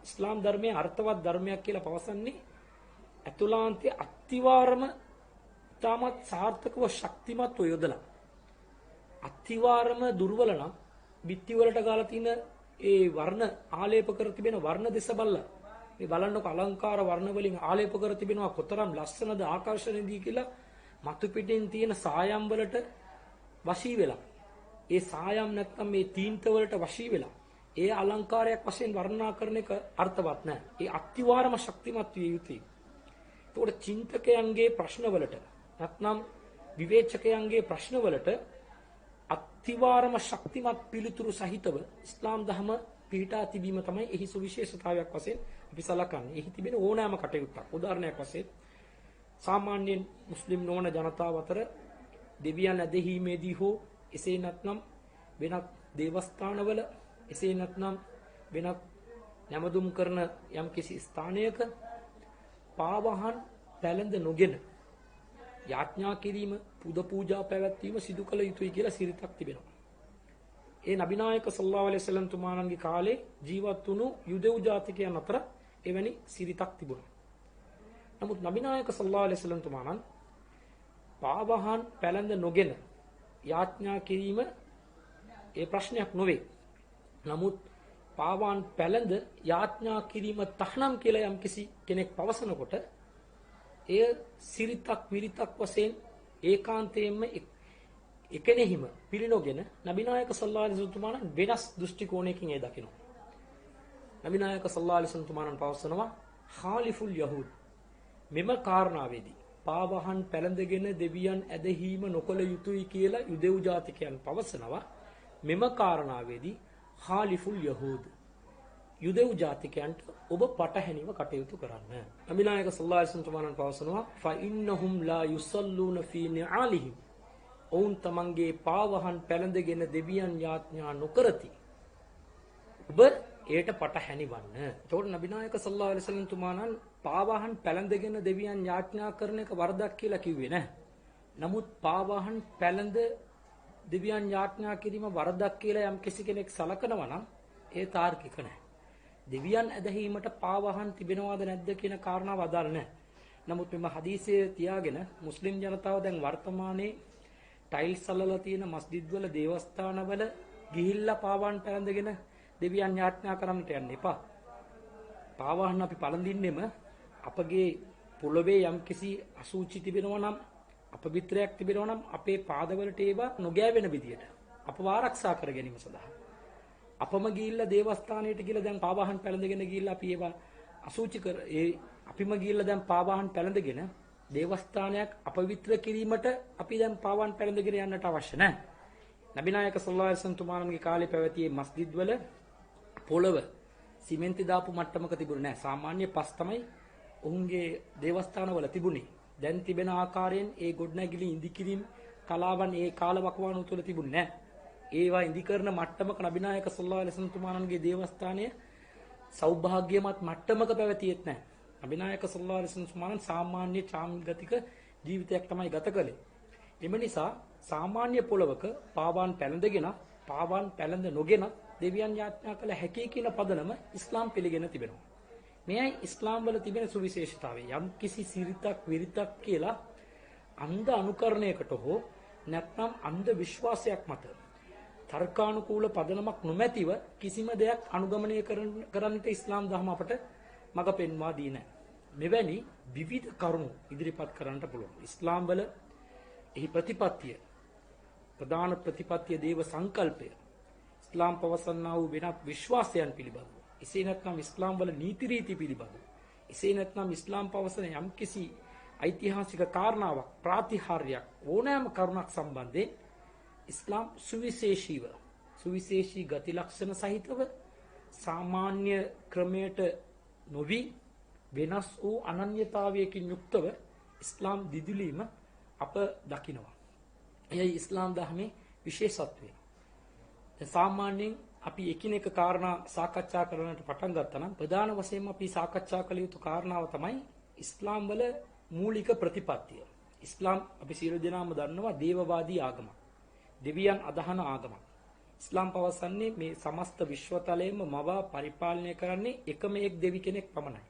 Speaker 1: ඉස්ලාම් ධර්මයේ අර්ථවත් ධර්මයක් කියලා පවසන්නේ අතුලාන්තයේ අත්තිවාරම තාමත් සාර්ථකව ශක්තිමත්ව යොදලා. අත්තිවාරම දුර්වල නම් බිත්ති වලට ගාලා තියෙන ඒ වර්ණ ආලේප කර තිබෙන වර්ණ දෙස බලලා මේ බලන්නකො අලංකාර වර්ණ වලින් ආලේප කර තිබෙනවා කොතරම් ලස්සනද ආකර්ෂණීයද කියලා මතු පිටින් තියෙන සායම් වලට වශී වෙලා ඒ සායම් නැත්නම් මේ තීන්ත වලට වශී වෙලා ඒ අලංකාරයක් වශයෙන් වර්ණනා කරන එක අර්ථවත් නැහැ. ඒ අත්තිවාරම ශක්තිමත් විය යුතුයි. ඒකට චින්තකයන්ගේ ප්‍රශ්නවලට නැත්නම් විවේචකයන්ගේ ප්‍රශ්නවලට අත්තිවාරම ශක්තිමත් පිළිතුරු සහිතව ඉස්ලාම් ධර්ම පිළිටා තිබීම තමයි එහි සුවිශේෂතාවයක් වශයෙන් අපි සලකන්නේ. එහි තිබෙන ඕනෑම කටයුත්තක්. උදාහරණයක් වශයෙන් සාමාන්‍යයෙන් මුස්ලිම් නොවන ජනතාව අතර දෙවියන් ඇදහිීමේදී හෝ එසේ නැත්නම් වෙනත් දේවස්ථානවල එසේ නැත්නම් වෙනත් නැමදුම් කරන යම්කිසි ස්ථානයක පාවහන් පැලඳ නොගෙන යාඥා කිරීම පුද පූජා පැවැත්වීම සිදු කළ යුතුයි කියලා සිරිතක් තිබෙනවා. ඒ නබිනායක සල්ලල්ලාහු අලයිහි වසල්ලම් තුමාණන්ගේ කාලේ ජීවත් වුණු යුදෙව් ජාතිකයන් අතර එවැනි සිරිතක් තිබුණා. නමුත් නබිනායක සල්ලල්ලාහු අලයිහි වසල්ලම් තුමාණන් පාවහන් පැලඳ නොගෙන යාඥා කිරීම ඒ ප්‍රශ්නයක් නොවේ. නමුත් පාවහන් පැලඳ යාඥා කිරීම තහනම් කියලා යම්කිසි කෙනෙක් පවසනකොට එය සිරිතක් විරිතක් වශයෙන් ඒකාන්තයෙන්ම එකෙනෙහිම පිළිනොගෙන නබිනායක සල්ලල්ලාහු අලයිහි වසල්ලම් තුමාණන් වෙනස් දෘෂ්ටි කෝණයකින් ඒ දකිනවා. නබිනායක සල්ලල්ලාහු අලයිහි වසල්ලම් තුමාණන් පවසනවා ખાලිෆුල් යහූද් මෙම කාරණාවේදී පාවහන් පැලඳගෙන දෙවියන් ඇදහිීම නොකළ යුතුයි කියලා යුදෙව් ජාතිකයන් පවසනවා. මෙම කාරණාවේදී ખાලිෆුල් යහූද් යුදෙව් ජාතිකයන්ට ඔබ පටහැනිව කටයුතු කරන්න. නබිනායක සල්ලල්ලාහු අලයිහි වසල්ලම් තුමාණන් පවසනවා ෆඉන්නහුම් ලා යුසල්ලූන ෆී නිආලිහිම් ඔවුන් තමන්ගේ පාවහන් පැලඳගෙන දෙවියන් යාඥා නොකරති. ඔබ ඒට පටහැනිවන්න. එතකොට නබිනායක සල්ලල්ලාහු අලයිහි වසල්ලම් තුමාණන් පාවහන් පැලඳගෙන දෙවියන් යාඥා කරන එක වරදක් කියලා කිව්වේ නැහැ. නමුත් පාවහන් පැලඳ දෙවියන් යාඥා කිරීම වරදක් කියලා යම් කෙනෙක් සලකනවා නම් ඒ තාර්කික නැහැ. දෙවියන් ඇදහිීමට පාවහන් තිබෙනවද නැද්ද කියන කාරණාව අදාළ නැහැ. නමුත් මෙම හදීසයේ තියාගෙන මුස්ලිම් ජනතාව දැන් වර්තමානයේ ටයිල්ස් අල්ලලා තියෙන මස්ජිද් වල දේවස්ථානවල ගිහිල්ලා පාවහන් පැලඳගෙන දෙවියන් යාඥා කරන්නට යන්න එපා. පාවහන් අපි පළඳින්නෙම අපගේ පොළවේ යම්කිසි අසුචි තිබෙනවා නම් අපවිත්‍රයක් තිබෙනවා නම් අපේ පාදවලට ඒවා නොගෑවෙන විදියට අපව ආරක්ෂා කර ගැනීම සඳහා. අපම ගිහිල්ලා දේවස්ථානයට ගිහිල්ලා දැන් පාවහන් පැලඳගෙන ගිහිල්ලා අපි ඒවා අසුචි කර අපිම ගිහිල්ලා දැන් පාවහන් පැලඳගෙන දේවස්ථානයක් අපවිත්‍ර කිරීමට අපි දැන් පාවහන් පැලඳගෙන යන්නට අවශ්‍ය නැහැ. නබිනායක සල්ලල්ලාහු අලයිහි වසල්ලම් තුමාණන්ගේ කාලේ පැවතියේ මස්ජිද් වල පොළව සිමෙන්ති දාපු මට්ටමක තිබුණේ නැහැ. සාමාන්‍ය පස් තමයි ඔවුන්ගේ දේවස්ථානවල තිබුණේ. දැන් තිබෙන ආකාරයෙන් ඒ ගොඩනැගිලි ඉදිකිරීම කලාවන් ඒ කාලවකවානුව තුළ තිබුණේ නැහැ. ඒවා ඉදිකරන මට්ටමක නබිනායක සල්ලල්ලාහු අලයිහි වසල්ලම් තුමාණන්ගේ දේවස්ථානය සෞභාග්‍යමත් මට්ටමක පැවතියෙත් නැහැ. නබිනායක සල්ලල්ලාහු අලයිහි වසල්ලම් තුමාණන් සාමාන්‍ය චාම්ගතික ජීවිතයක් තමයි ගත කළේ. එම නිසා සාමාන්‍ය පොළවක පාවහන් පැලඳගෙන පාවහන් පැලඳ නොගෙන දෙවියන් යාඥා කළ හැකි කියන පදනම ඉස්ලාම් පිළිගෙන තිබෙනවා. මෙයයි ඉස්ලාම් වල තිබෙන සුවිශේෂතාවය. යම් කිසි සිරිතක් විරිතක් කියලා අන්ධ අනුකරණයකට හෝ නැත්නම් අන්ධ විශ්වාසයක් මත තර්කානුකූල පදනමක් නොමැතිව කිසිම දෙයක් අනුගමනය කරන්නට ඉස්ලාම් ධර්ම අපට මඟ පෙන්වා දී නැහැ. මෙවැනි විවිධ කරුණු ඉදිරිපත් කරන්නට පුළුවන්. ඉස්ලාම් වල එහි ප්‍රතිපත්තිය ප්‍රධාන ප්‍රතිපත්තිය දේව සංකල්පය ඉස්ලාම් පවසන්නා වූ වෙනත් විශ්වාසයන් පිළිබඳව. එසේ නැත්නම් ඉස්ලාම් වල නීති රීති පිළිබඳව. එසේ නැත්නම් ඉස්ලාම් පවසන යම්කිසි ඓතිහාසික කාරණාවක් ප්‍රාතිහාර්යයක් ඕනෑම කරුණක් සම්බන්ධයෙන් ඉස්ලාම් සුවිශේෂී ගති ලක්ෂණ සහිතව සාමාන්‍ය ක්‍රමයට නොවි වෙනස් වූ අනන්‍යතාවයකින් යුක්තව ඉස්ලාම් දිදුලීම අප දකිනවා. එයයි ඉස්ලාම් ධර්මයේ විශේෂත්වය. සාමාන්‍යයෙන් අපි එකිනෙක කාරණා සාකච්ඡා කරන්නට පටන් ගත්තා නම් ප්‍රධාන වශයෙන්ම අපි සාකච්ඡා කළ යුතු කාරණාව තමයි ඉස්ලාම් වල මූලික ප්‍රතිපත්තිය. ඉස්ලාම් අපි සියලු දෙනාම දන්නවා දේවවාදී ආගමක්. දෙවියන් අදහන ආගමක්. ඉස්ලාම් පවසන්නේ මේ සමස්ත විශ්වතලයේම මවා පරිපාලනය කරන්නේ එකම එක් දෙවි කෙනෙක් පමණයි.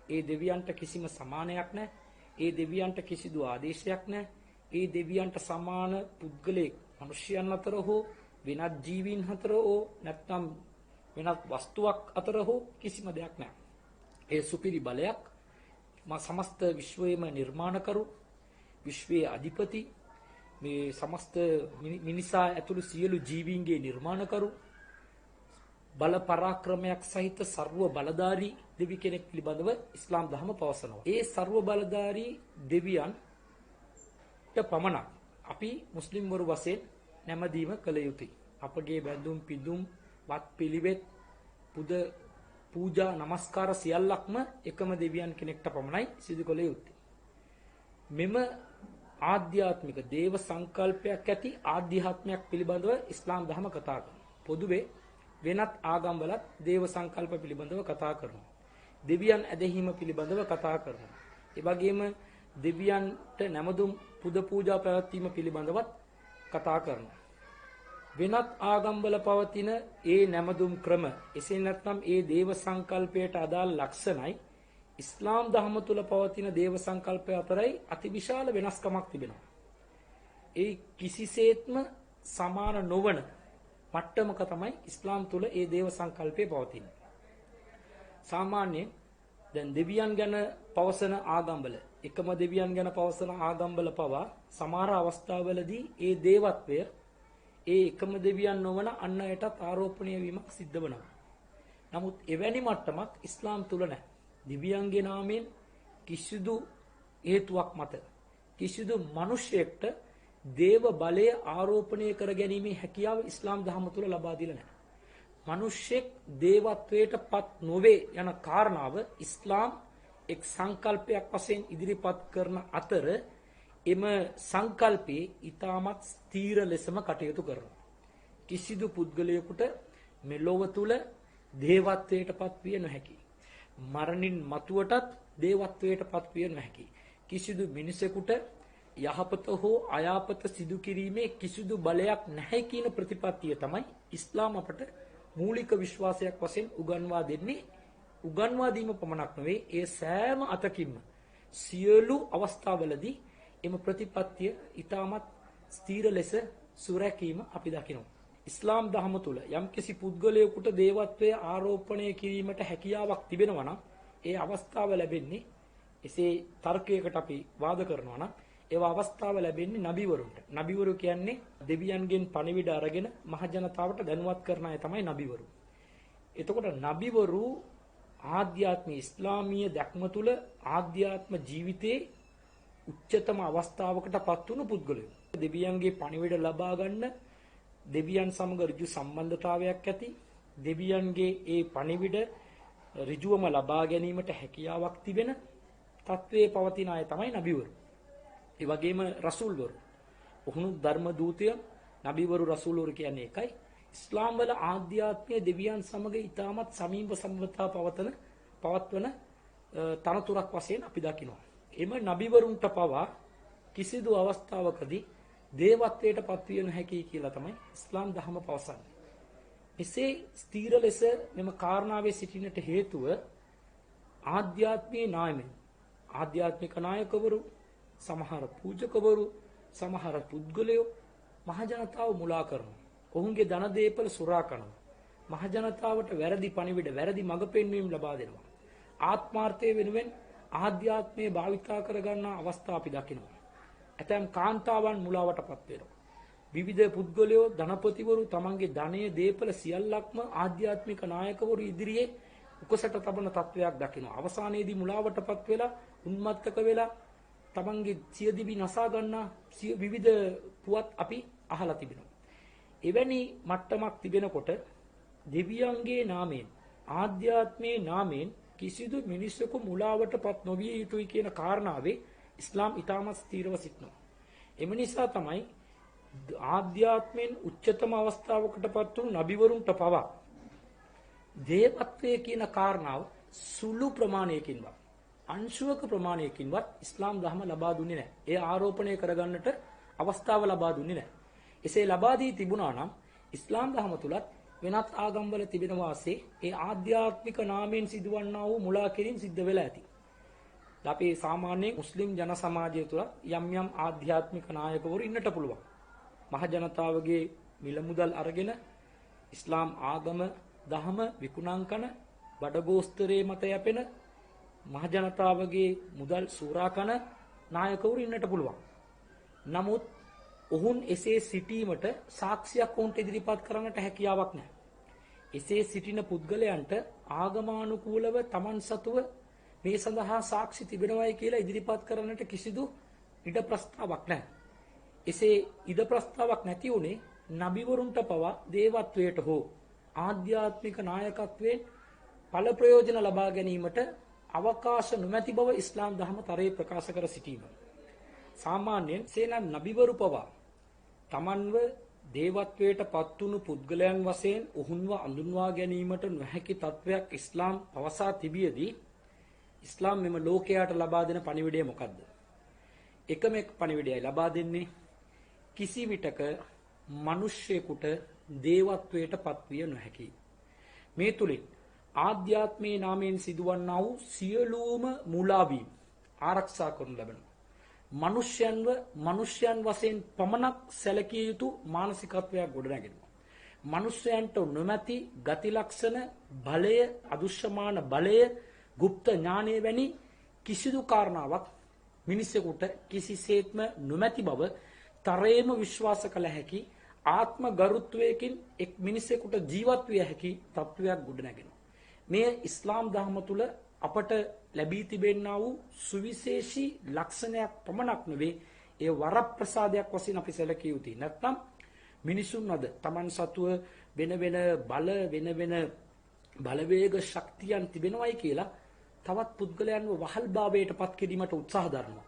Speaker 1: ඒ දෙවියන්ට කිසිම සමානයක් නැහැ. ඒ දෙවියන්ට කිසිදු ආදේශයක් නැහැ. ඒ දෙවියන්ට සමාන පුද්ගලයෙක් මිනිසයන් අතර හෝ වෙනත් ජීවීන් අතර හෝ නැත්නම් වෙනත් වස්තුවක් අතර හෝ කිසිම දෙයක් නැහැ. ඒ සුපිරි බලයක් සමස්ත විශ්වයේම නිර්මාණකරු විශ්වයේ අධිපති මේ සමස්ත මිනිසා ඇතුළු සියලු ජීවීන්ගේ නිර්මාණකරු බල පරාක්‍රමයක් සහිත ਸਰව බලධාරී දෙවි කෙනෙක් පිළිබඳව ඉස්ලාම් ධර්ම පවසනවා. ඒ ਸਰව බලධාරී දෙවියන්ට පමණක් අපි මුස්ලිම් වරු වශයෙන් නැමදීම කළ යුතුයි. අපගේ බැඳුම් පිදුම් වත් පිළිවෙත් පුද පූජා නමස්කාර සියල්ලක්ම එකම දෙවියන් කෙනෙක්ට පමණයි සිදු කළ යුත්තේ. මෙම ආධ්‍යාත්මික දේව සංකල්පයක් ඇති ආධ්‍යාත්මයක් පිළිබඳව ඉස්ලාම් ධර්ම කතා කරනවා. පොදුවේ වෙනත් ආගම්වලත් දේව සංකල්ප පිළිබඳව කතා කරනවා. දෙවියන් ඇදහිීම පිළිබඳව කතා කරනවා. ඒ වගේම දෙවියන්ට නැමදුම් පුද පූජා පැවැත්වීම පිළිබඳවත් කතා කරනවා. වෙනත් ආගම්වල පවතින ඒ නැමදුම් ක්‍රම එසේ නැත්නම් ඒ දේව සංකල්පයට අදාළ ලක්ෂණයි ඉස්ලාම් ධර්ම තුල පවතින දේව සංකල්පය අතරයි අතිවිශාල වෙනස්කමක් තිබෙනවා. ඒ කිසිසේත්ම සමාන නොවන මට්ටමක තමයි ඉස්ලාම් තුල ඒ දේව සංකල්පය පවතින්නේ. සාමාන්‍යයෙන් දැන් දෙවියන් ගැන පවසන ආගම්වල එකම දෙවියන් ගැන පවසන ආගම්වල පවා සමහර අවස්ථාවලදී ඒ දේවත්වය ඒ එකම දෙවියන් නොවන අන් අයටත් ආරෝපණය වීමක් සිද්ධ වෙනවා. නමුත් එවැනි මට්ටමක් ඉස්ලාම් තුල නැහැ. දිව්‍යයන්ගේ නාමයෙන් කිසිදු හේතුවක් මත කිසිදු මිනිසෙක්ට දේව බලය ආරෝපණය කර ගැනීමේ හැකියාව ඉස්ලාම් ධර්ම තුල ලබා දීලා නැහැ. මිනිසෙක් දේවත්වයට පත් නොවේ යන කාරණාව ඉස්ලාම් එක් සංකල්පයක් වශයෙන් ඉදිරිපත් කරන අතර එම සංකල්පේ ඊටමත් ස්ථීර ලෙසම කටයුතු කරනවා. කිසිදු පුද්ගලයෙකුට මෙලොව තුල දේවත්වයට පත් විය නොහැකි. මරණින් මතුවටත් දේවත්වයට පත් විය නොහැකි. කිසිදු මිනිසෙකුට යහපත හෝ අයාපත සිදු කිරීමේ කිසිදු බලයක් නැහැ කියන ප්‍රතිපත්තිය තමයි ඉස්ලාම අපට මූලික විශ්වාසයක් වශයෙන් උගන්වා දෙන්නේ. උගන්වා දීම පමණක් නෙවෙයි ඒ සෑම අතකින්ම සියලු අවස්ථාවලදී එම ප්‍රතිපත්තිය ඊටමත් ස්ථීර ලෙස සුරැකීම අපි දකිනවා. ඉස්ලාම් ධර්ම තුල යම්කිසි පුද්ගලයෙකුට දේවත්වය ආරෝපණය කිරීමට හැකියාවක් තිබෙනවා නම් ඒ අවස්ථාව ලැබෙන්නේ එසේ තර්කයකට අපි වාද කරනවා නම් ඒව අවස්ථාව ලැබෙන්නේ නබිවරුන්ට. නබිවරු කියන්නේ දෙවියන්ගෙන් පණිවිඩ අරගෙන මහ ජනතාවට දැනුවත් කරන අය තමයි නබිවරු. එතකොට නබිවරු ආධ්‍යාත්මික ඉස්ලාමීය දැක්ම තුල ආධ්‍යාත්ම ජීවිතයේ උච්චතම අවස්ථාවකට පත් වුණු පුද්ගලයෝ. දෙවියන්ගේ පණිවිඩ ලබා ගන්න දෙවියන් සමග ඍජු සම්බන්ධතාවයක් ඇති දෙවියන්ගේ ඒ පණිවිඩ ඍජුවම ලබා ගැනීමට හැකියාවක් තිබෙන තත්වයේ පවතින අය තමයි නබිවරු. ඒ වගේම රසූල්වරු. ඔහුණු ධර්ම දූතය නබිවරු රසූල්වරු කියන්නේ එකයි. ඉස්ලාම් වල ආධ්‍යාත්මීය දෙවියන් සමග ඊටමත් සමීප සම්බන්ධතා පවත්වන තනතුරක් වශයෙන් අපි දකිනවා. එම නබිවරුන්ට පවා කිසිදු අවස්ථාවකදී දේවත්වයට පත්විය නොහැකි කියලා තමයි ඉස්ලාම් ධර්ම පවසන්නේ. එසේ ස්ථීර ලෙස මෙම කාරණාවේ සිටිනට හේතුව ආධ්‍යාත්මීය නායකයන්, ආධ්‍යාත්මික නායකවරු, සමහර පූජකවරු, සමහර පුද්ගලයෝ මහ ජනතාව මුලා කරනවා. ඔවුන්ගේ ධන දේපල සුරා කරනවා. මහ ජනතාවට වැරදි පණිවිඩ, වැරදි මඟ පෙන්වීම ලබා දෙනවා. ආත්මාර්ථය වෙනුවෙන් ආධ්‍යාත්මයේ භාවිතා කරගන්න අවස්ථා අපි දකිනවා. ඇතැම් කාන්තාවන් මුලාවටපත් වෙනවා. විවිධ පුද්ගලයෝ ධනපතිවරු තමන්ගේ ධනය දීපල සියල්ලක්ම ආධ්‍යාත්මික නායකවරු ඉදිරියේ උකසට තබන තත්වයක් දකිනවා. අවසානයේදී මුලාවටපත් වෙලා උන්මත්තක වෙලා තමන්ගේ සියදිවි නසා ගන්නා විවිධ පුවත් අපි අහලා තිබෙනවා. එවැනි මට්ටමක් තිබෙනකොට දෙවියන්ගේ නාමයෙන් ආධ්‍යාත්මයේ නාමයෙන් කිසිදු මිනිසෙකු මුලාවටපත් නොවිය යුතුයි කියන කාරණාවේ ඉස්ලාම් ඊටමත් ස්ථිරව සිටිනවා. එම නිසා තමයි ආධ්‍යාත්මයෙන් උච්චතම අවස්ථාවකටපත් වූ නබිවරුන්ට පවා දේවත්වයේ කියන කාරණාව සුළු ප්‍රමාණයකින්වත් අංශුවක ප්‍රමාණයකින්වත් ඉස්ලාම් ධර්ම ලබා දුන්නේ නැහැ. ඒ ආරෝපණය කරගන්නට අවස්ථාව ලබා දුන්නේ නැහැ. එසේ ලබා දී තිබුණා නම් ඉස්ලාම් ධර්ම තුලත් වෙනත් ආගම්වල තිබෙන වාසේ ඒ ආධ්‍යාත්මික නාමයෙන් සිදුවන්නා වූ මුලා කිරීම සිද්ධ වෙලා ඇති. අපි සාමාන්‍ය මුස්ලිම් ජන සමාජය තුළ යම් යම් ආධ්‍යාත්මික නායකවරු ඉන්නට පුළුවන්. මහ ජනතාවගේ මිල මුදල් අරගෙන ඉස්ලාම් ආගම දහම විකුණන් කන බඩගෝස්තරයේ මත යැපෙන මහ ජනතාවගේ මුදල් සූරා කන නායකවරු ඉන්නට පුළුවන්. නමුත් ඔවුන් එසේ සිටීමට සාක්ෂියක් ඔවුන්ට ඉදිරිපත් කරන්නට හැකියාවක් නැහැ. එසේ සිටින පුද්ගලයන්ට ආගමානුකූලව Taman සතුව මේ සඳහා සාක්ෂි තිබෙනවායි කියලා ඉදිරිපත් කරන්නට කිසිදු ඉඩ ප්‍රස්තාවක් නැහැ. එසේ ඉඩ ප්‍රස්තාවක් නැති උනේ නබිවරුන්ට පවා දේවත්වයට හෝ ආධ්‍යාත්මික නායකත්වයෙන් ඵල ප්‍රයෝජන ලබා ගැනීමට අවකාශ නොමැති බව ඉස්ලාම් ධර්ම තරයේ ප්‍රකාශ කර සිටීම. සාමාන්‍යයෙන් සේනම් නබිවරු පවා තමන්ව දේවත්වයට පත්වුණු පුද්ගලයන් වශයෙන් ඔවුන්ව අඳුන්වා ගැනීමට නොහැකි තත්වයක් ඉස්ලාම් පවසා තිබියදී ඉස්ලාම් මෙම ලෝකයට ලබා දෙන පණිවිඩය මොකද්ද? එකම එක් පණිවිඩයයි ලබා දෙන්නේ කිසි විටක මිනිස්සෙකුට දේවත්වයට පත්විය නොහැකි. මේ තුලින් ආධ්‍යාත්මයේ නාමයෙන් සිදුවන්නා වූ සියලුම මුලාවීම් ආරක්ෂා කරනු ලබනවා. මිනිස්යන් වශයෙන් පමණක් සැලකිය යුතු මානසිකත්වයක් ගොඩනැගෙනවා. මිනිස්යන්ට නොමැති ගති ලක්ෂණ, බලය, අදුෂ්‍යමාන බලය, গুপ্ত ඥානය වැනි කිසිදු කාරණාවක් මිනිසෙකුට කිසිසේත්ම නොමැති බව තරයේම විශ්වාස කළ හැකි ආත්ම ගරුත්වයකින් එක් මිනිසෙකුට ජීවත් විය හැකි තත්වයක් ගොඩනැගෙනවා. මේ ඉස්ලාම් ධර්ම තුල අපට ලැබී තිබෙනා වූ සුවිශේෂී ලක්ෂණයක් පමණක් නෙවේ ඒ වරප්‍රසාදයක් වශයෙන් අපි සැලකිය යුතුයි. නැත්නම් මිනිසුන් අද Taman සතුව වෙන බලවේග ශක්තියන් තිබෙනවයි කියලා තවත් පුද්ගලයන්ව වහල්භාවයට පත් කිරීමට උත්සාහ දරනවා.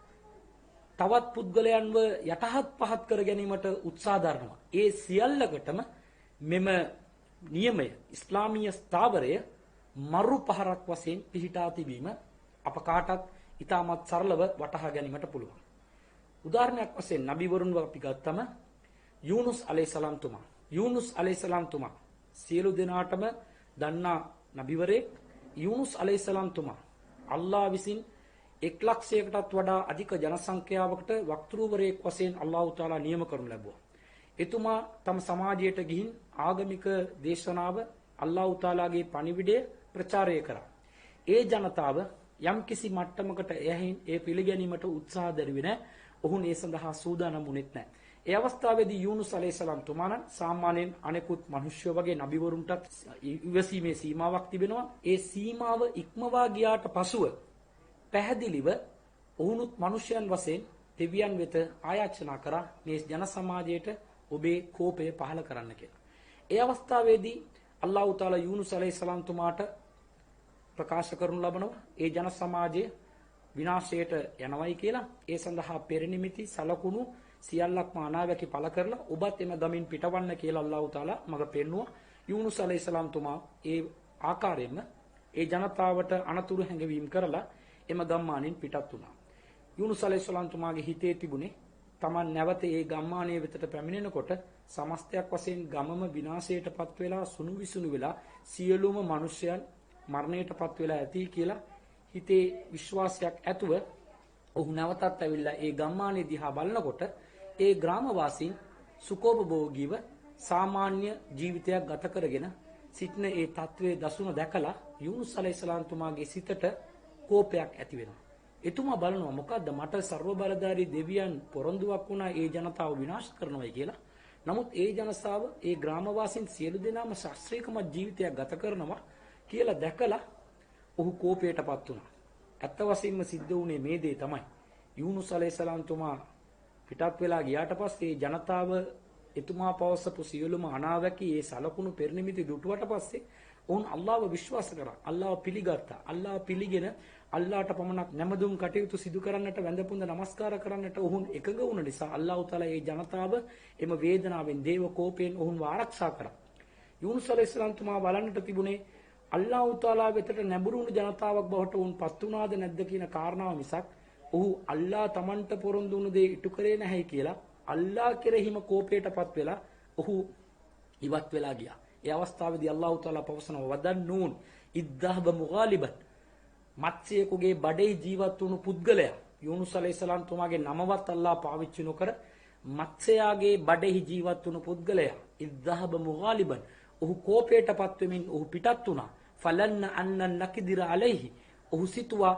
Speaker 1: තවත් පුද්ගලයන්ව යටහත් පහත් කර ගැනීමට උත්සාහ දරනවා. ඒ සියල්ලකටම මෙම නියමය ඉස්ලාමීය ස්ථාවරය මරු පහරක් වශයෙන් පිහිටා තිබීම අප කාටත් ඉතාමත් සරලව වටහා ගැනීමට පුළුවන්. උදාහරණයක් වශයෙන් නබිවරුන්ව අපි ගත්තම යූනුස් අලයිහිස්සලාම් තුමා සියලු දෙනාටම දන්නා නබිවරයෙක්. යූනුස් අලයිහිස්සලාම් තුමා අල්ලාහ් විසින් 1,00,000කටත් වඩා අධික ජනසංඛ්‍යාවකට වක්තෘවරයෙක් වශයෙන් අල්ලාහ් තාලා නියම කරනු ලැබුවා. එතුමා තම සමාජයට ගිහින් ආගමික දේශනාව අල්ලාහ් තාලාගේ පණිවිඩය ප්‍රචාරය කරා. ඒ ජනතාව යම්කිසි මට්ටමකට ඒ පිළිගැනීමට උත්සාහ දරුවේ නැහැ. ඔවුන් ඒ සඳහා සූදානම් වුණෙත් නැහැ. ඒ අවස්ථාවේදී යූනුස් අලයිහිස්සලාම් තුමාණන් සාමාන්‍යයෙන් අනෙකුත් මිනිස්සු වගේ නබිවරුන්ටත් ඉවසීමේ සීමාවක් තිබෙනවා. ඒ සීමාව ඉක්මවා ගියාට පසුව පැහැදිලිව ඔවුනුත් මිනිසයන් වශයෙන් දෙවියන් වෙත ආයාචනා කරා මේ ජන සමාජයට ඔබේ කෝපය පහළ කරන්න කියලා. ඒ අවස්ථාවේදී අල්ලාහ් තාලා යූනුස් අලයිහිස්සලාම් තුමාට ප්‍රකාශ කරනු ලබනවා ඒ ජන සමාජය විනාශයට යනවයි කියලා. ඒ සඳහා පෙරනිමිති සලකුණු සියල්ලක්ම අනාවැකි පළ කරලා ඔබත් එම ගමින් පිටවන්න කියලා අල්ලාහ් තාලා මඟ පෙන්නුවා. යූනුස් අලයිහිස්සලාම් තුමා ඒ ආකාරයෙන්ම ඒ ජනතාවට අනතුරු හැඟවීම් කරලා එම ගම්මානෙන් පිටත් වුණා. යූනුස් අලයිහිස්සලාම් තුමාගේ හිතේ තිබුණේ Taman නැවත ඒ ගම්මානයේ වෙතට පැමිණෙනකොට සමස්තයක් වශයෙන් ගමම විනාශයටපත් වෙලා සුණු විසුණු වෙලා සියලුම මිනිසයන් මරණයටපත් වෙලා ඇති කියලා හිතේ විශ්වාසයක් ඇතුව ඔහු නැවතත් ඇවිල්ලා ඒ ගම්මානයේ දිහා බලනකොට ඒ ග්‍රාමවාසීන් සුඛෝපභෝගීව සාමාන්‍ය ජීවිතයක් ගත කරගෙන සිටින ඒ තත්වයේ දසුන දැකලා යූනුස් අලයිහිස්සලාම් තුමාගේ සිතට කෝපයක් ඇති වෙනවා. එතුමා බලනවා මොකද්ද මට ਸਰව බලධාරී දෙවියන් පොරොන්දුවක් වුණා ඒ ජනතාව විනාශ කරනවායි කියලා. නමුත් ඒ ජනතාව ඒ ග්‍රාමවාසීන් සියලු දෙනාම ශාස්ත්‍රීයමත් ජීවිතයක් ගත කරනවා කියලා දැකලා ඔහු කෝපයටපත් වුණා. ඇත්ත වශයෙන්ම සිද්ධ වුණේ මේ දේ තමයි. යූනුස් අලයිහිස්සලාම් තුමා පිටත් වෙලා ගියාට පස්සේ ජනතාව එතුමා පවසපු සියලුම අනාවැකි ඒ සලකුණු පෙරනිමිති දුටුවට පස්සේ ඔවුන් අල්ලාහව විශ්වාස කරා. අල්ලාහව පිළිගත්තා. අල්ලාහව පිළිගෙන අල්ලාහට පමණක් නැමදුම් කටයුතු සිදු කරන්නට වැඳපුඳ නමස්කාර කරන්නට ඔවුන් එකඟ වුණ නිසා අල්ලාහ් තාලා ඒ ජනතාව එම වේදනාවෙන් දේව කෝපයෙන් ඔවුන්ව ආරක්ෂා කරා. යූනුස් අලයිහිස්සලාම් තුමා බලන්නට තිබුණේ අල්ලාහ් තාලා වෙතට නැඹුරුණු ජනතාවක් බවට ඔවුන් පත් වුණාද නැද්ද කියන කාරණාව මිසක් ඔහු අල්ලාහ් තමන්ට පොරොන්දු වුණු දේ ඉටු කරේ නැහැයි කියලා අල්ලාහ් කෙරෙහිම කෝපයටපත් වෙලා ඔහු ඉවත් වෙලා ගියා. ඒ අවස්ථාවේදී අල්ලාහ් තාලා පවසනවා වදන්නූන් ඉද්දහබ මුගාලිබන් මත්ස්‍යයෙකුගේ බඩේ ජීවත් වුණු පුද්ගලයා යූනුස් අලයිහිස්සලාම් තුමාගේ නමවත් අල්ලාහ් පාවිච්චි නොකර මත්ස්‍යයාගේ බඩෙහි ජීවත් වුණු පුද්ගලයා ඉද්දහබ මුගාලිබන් ඔහු කෝපයටපත් වෙමින් ඔහු පිටත් වුණා. ෆලන්න අන්න නකිදිර අලයිහි ඔහු සිතුවා